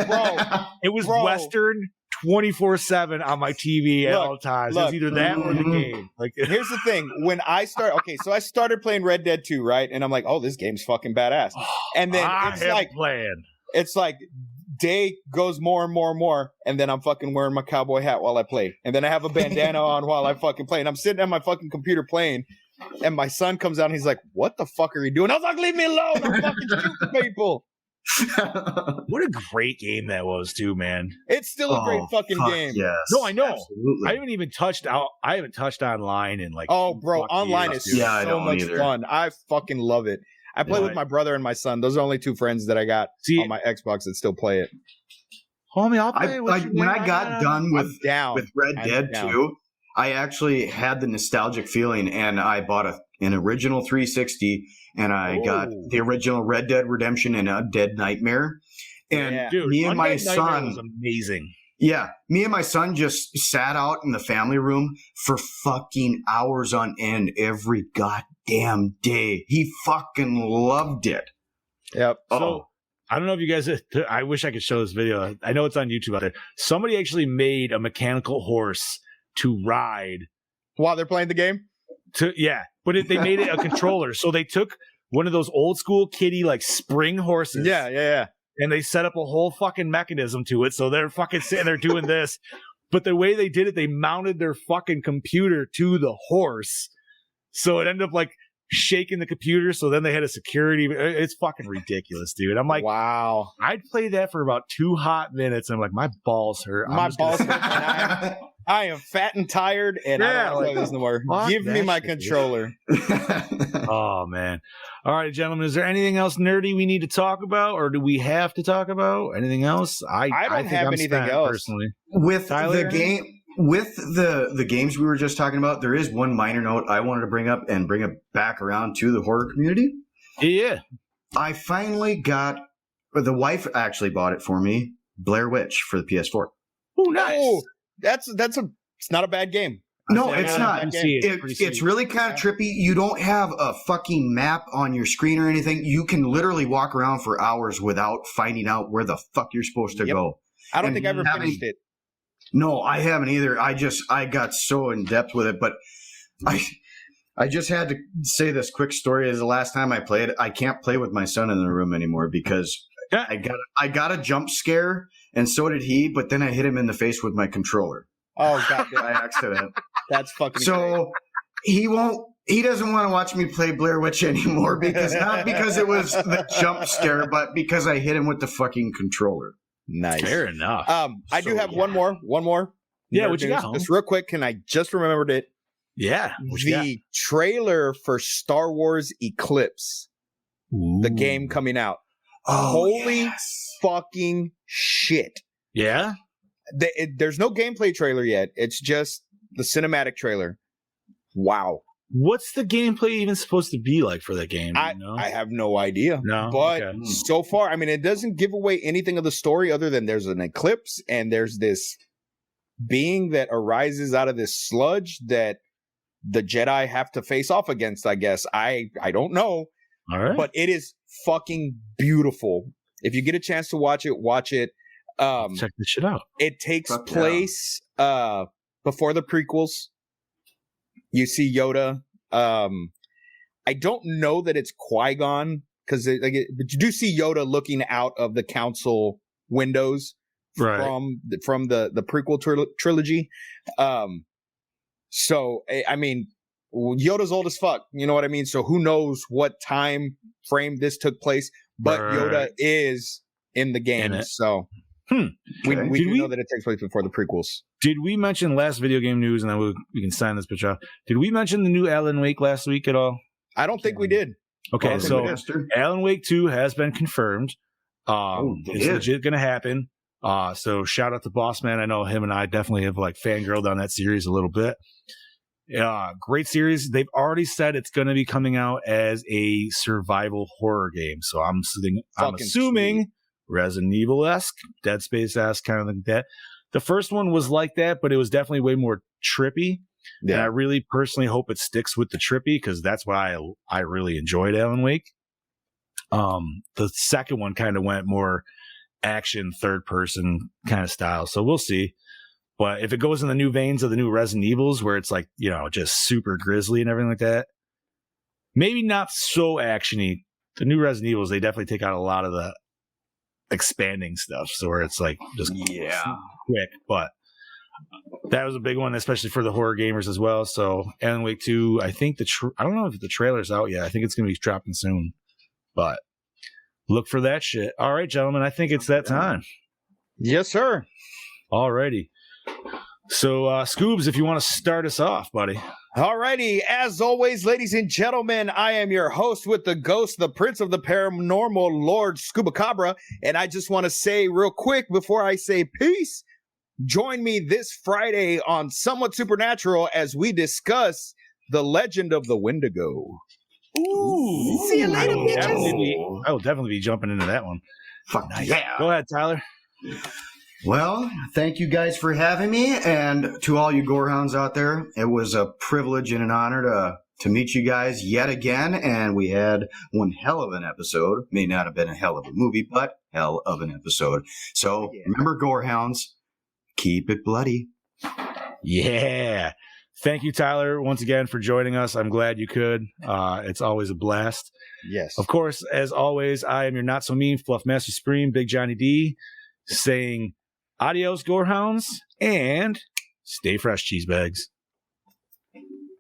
It was Western 24/7 on my TV at all times. It was either that or the game. Like, here's the thing: when I started playing Red Dead 2, right? And I'm like, oh, this game's fucking badass. And then it's like day goes more and more and more, and then I'm fucking wearing my cowboy hat while I play, and then I have a bandana on while I fucking play, and I'm sitting at my fucking computer playing. And my son comes out and he's like, what the fuck are you doing? I was like, leave me alone. I'm fucking shooting people. What a great game that was, too, man. It's still a great fucking game. Yes. No, I know. Absolutely. I haven't touched online in like. Oh, bro, online is so much fun. I fucking love it. I play with my brother and my son. Those are only two friends that I got on my Xbox that still play it. Homie, I'll play when I got done with Red Dead 2, I actually had the nostalgic feeling, and I bought an original 360, and I got the original Red Dead Redemption and a Dead Nightmare. And me and my son was amazing. Yeah, me and my son just sat out in the family room for fucking hours on end every goddamn day. He fucking loved it. Yep. So I don't know if you guys. I wish I could show this video. I know it's on YouTube out there. Somebody actually made a mechanical horse to ride while they're playing the game. But they made it a controller. So they took one of those old school kiddie like spring horses. Yeah. And they set up a whole fucking mechanism to it. So they're fucking sitting there doing this. But the way they did it, they mounted their fucking computer to the horse. So it ended up like shaking the computer. So then they had a security. It's fucking ridiculous, dude. I'm like, wow. I'd play that for about 2 hot minutes. And I'm like, my balls hurt. My balls hurt. I am fat and tired, and I don't want to play this no more. Give me my controller. Oh, man. All right, gentlemen, is there anything else nerdy we need to talk about, or do we have to talk about anything else? I don't think have I'm anything spent, else. Personally. With Tyler? the game, with the games we were just talking about, there is one minor note I wanted to bring up and bring it back around to the horror community. Yeah. I finally got, the wife actually bought it for me, Blair Witch for the PS4. Oh, nice. Oh, it's not a bad game. No, I'd say it's a not. bad game. It's really kind of trippy. You don't have a fucking map on your screen or anything. You can literally walk around for hours without finding out where the fuck you're supposed to go. I don't And think I ever finished it. No, I haven't either. I got so in depth with it, but I just had to say this quick story. Is the last time I played, I can't play with my son in the room anymore because I got a jump scare, and so did he. But then I hit him in the face with my controller. Oh god, by accident. That's fucking. So great. He doesn't want to watch me play Blair Witch anymore not because it was the jump scare, but because I hit him with the fucking controller. Nice. Fair enough. I do have one more. Yeah, what you got? Just real quick, can I just remembered it? Yeah. The trailer for Star Wars Eclipse, the game coming out. Oh, holy fucking shit. Yeah? There's no gameplay trailer yet. It's just the cinematic trailer. Wow. What's the gameplay even supposed to be like for that game? I have no idea. No, but okay. so far, I mean, it doesn't give away anything of the story other than there's an eclipse and there's this being that arises out of this sludge that the Jedi have to face off against, I guess. I don't know. All right. But it is fucking beautiful. If you get a chance to watch it, watch it. Check this shit out. It takes place before the prequels. You see Yoda. I don't know that it's Qui-Gon but you do see Yoda looking out of the council windows from the prequel trilogy. So I mean, Yoda's old as fuck. You know what I mean? So who knows what time frame this took place? But Yoda is in the game. So we know that it takes place before the prequels. Did we mention last video game news, and then we can sign this bitch off? Did we mention the new Alan Wake last week at all? I don't think we did. Okay, so Alan Wake 2 has been confirmed. It's legit going to happen. So shout out to Boss Man. I know him and I definitely have like fangirled on that series a little bit. Great series. They've already said it's going to be coming out as a survival horror game. So I'm assuming Resident Evil-esque, Dead Space-esque, kind of like that. The first one was like that, but it was definitely way more trippy. Yeah. And I really personally hope it sticks with the trippy because that's why I really enjoyed Alan Wake. The second one kind of went more action, third person kind of style. So we'll see. But if it goes in the new veins of the new Resident Evils, where it's like, just super grisly and everything like that, maybe not so actiony. The new Resident Evils, they definitely take out a lot of the expanding stuff. So where it's like just quick, but that was a big one, especially for the horror gamers as well. So Alan Wake 2, I think I don't know if the trailer's out yet. I think it's going to be dropping soon, but look for that shit. All right, gentlemen, I think it's that time. Yes, sir. All righty. So, Scoobs, if you want to start us off, buddy. Alrighty, as always, ladies and gentlemen, I am your host with the ghost, the prince of the paranormal, Lord Scuba Cabra, and I just want to say real quick before I say peace, join me this Friday on Somewhat Supernatural as we discuss the legend of the Wendigo. Ooh. See you later, bitches. I will definitely be jumping into that one. Fuck nice. Yeah. Go ahead, Tyler. Well, thank you guys for having me, and to all you gorehounds out there, it was a privilege and an honor to meet you guys yet again, and we had one hell of an episode. May not have been a hell of a movie, but hell of an episode. So remember, gorehounds, keep it bloody. Yeah. Thank you, Tyler, once again for joining us. I'm glad you could. It's always a blast. Yes. Of course, as always, I am your not so mean Fluff Master Supreme, Big Johnny D, saying adios, gorehounds, and stay fresh, cheesebags.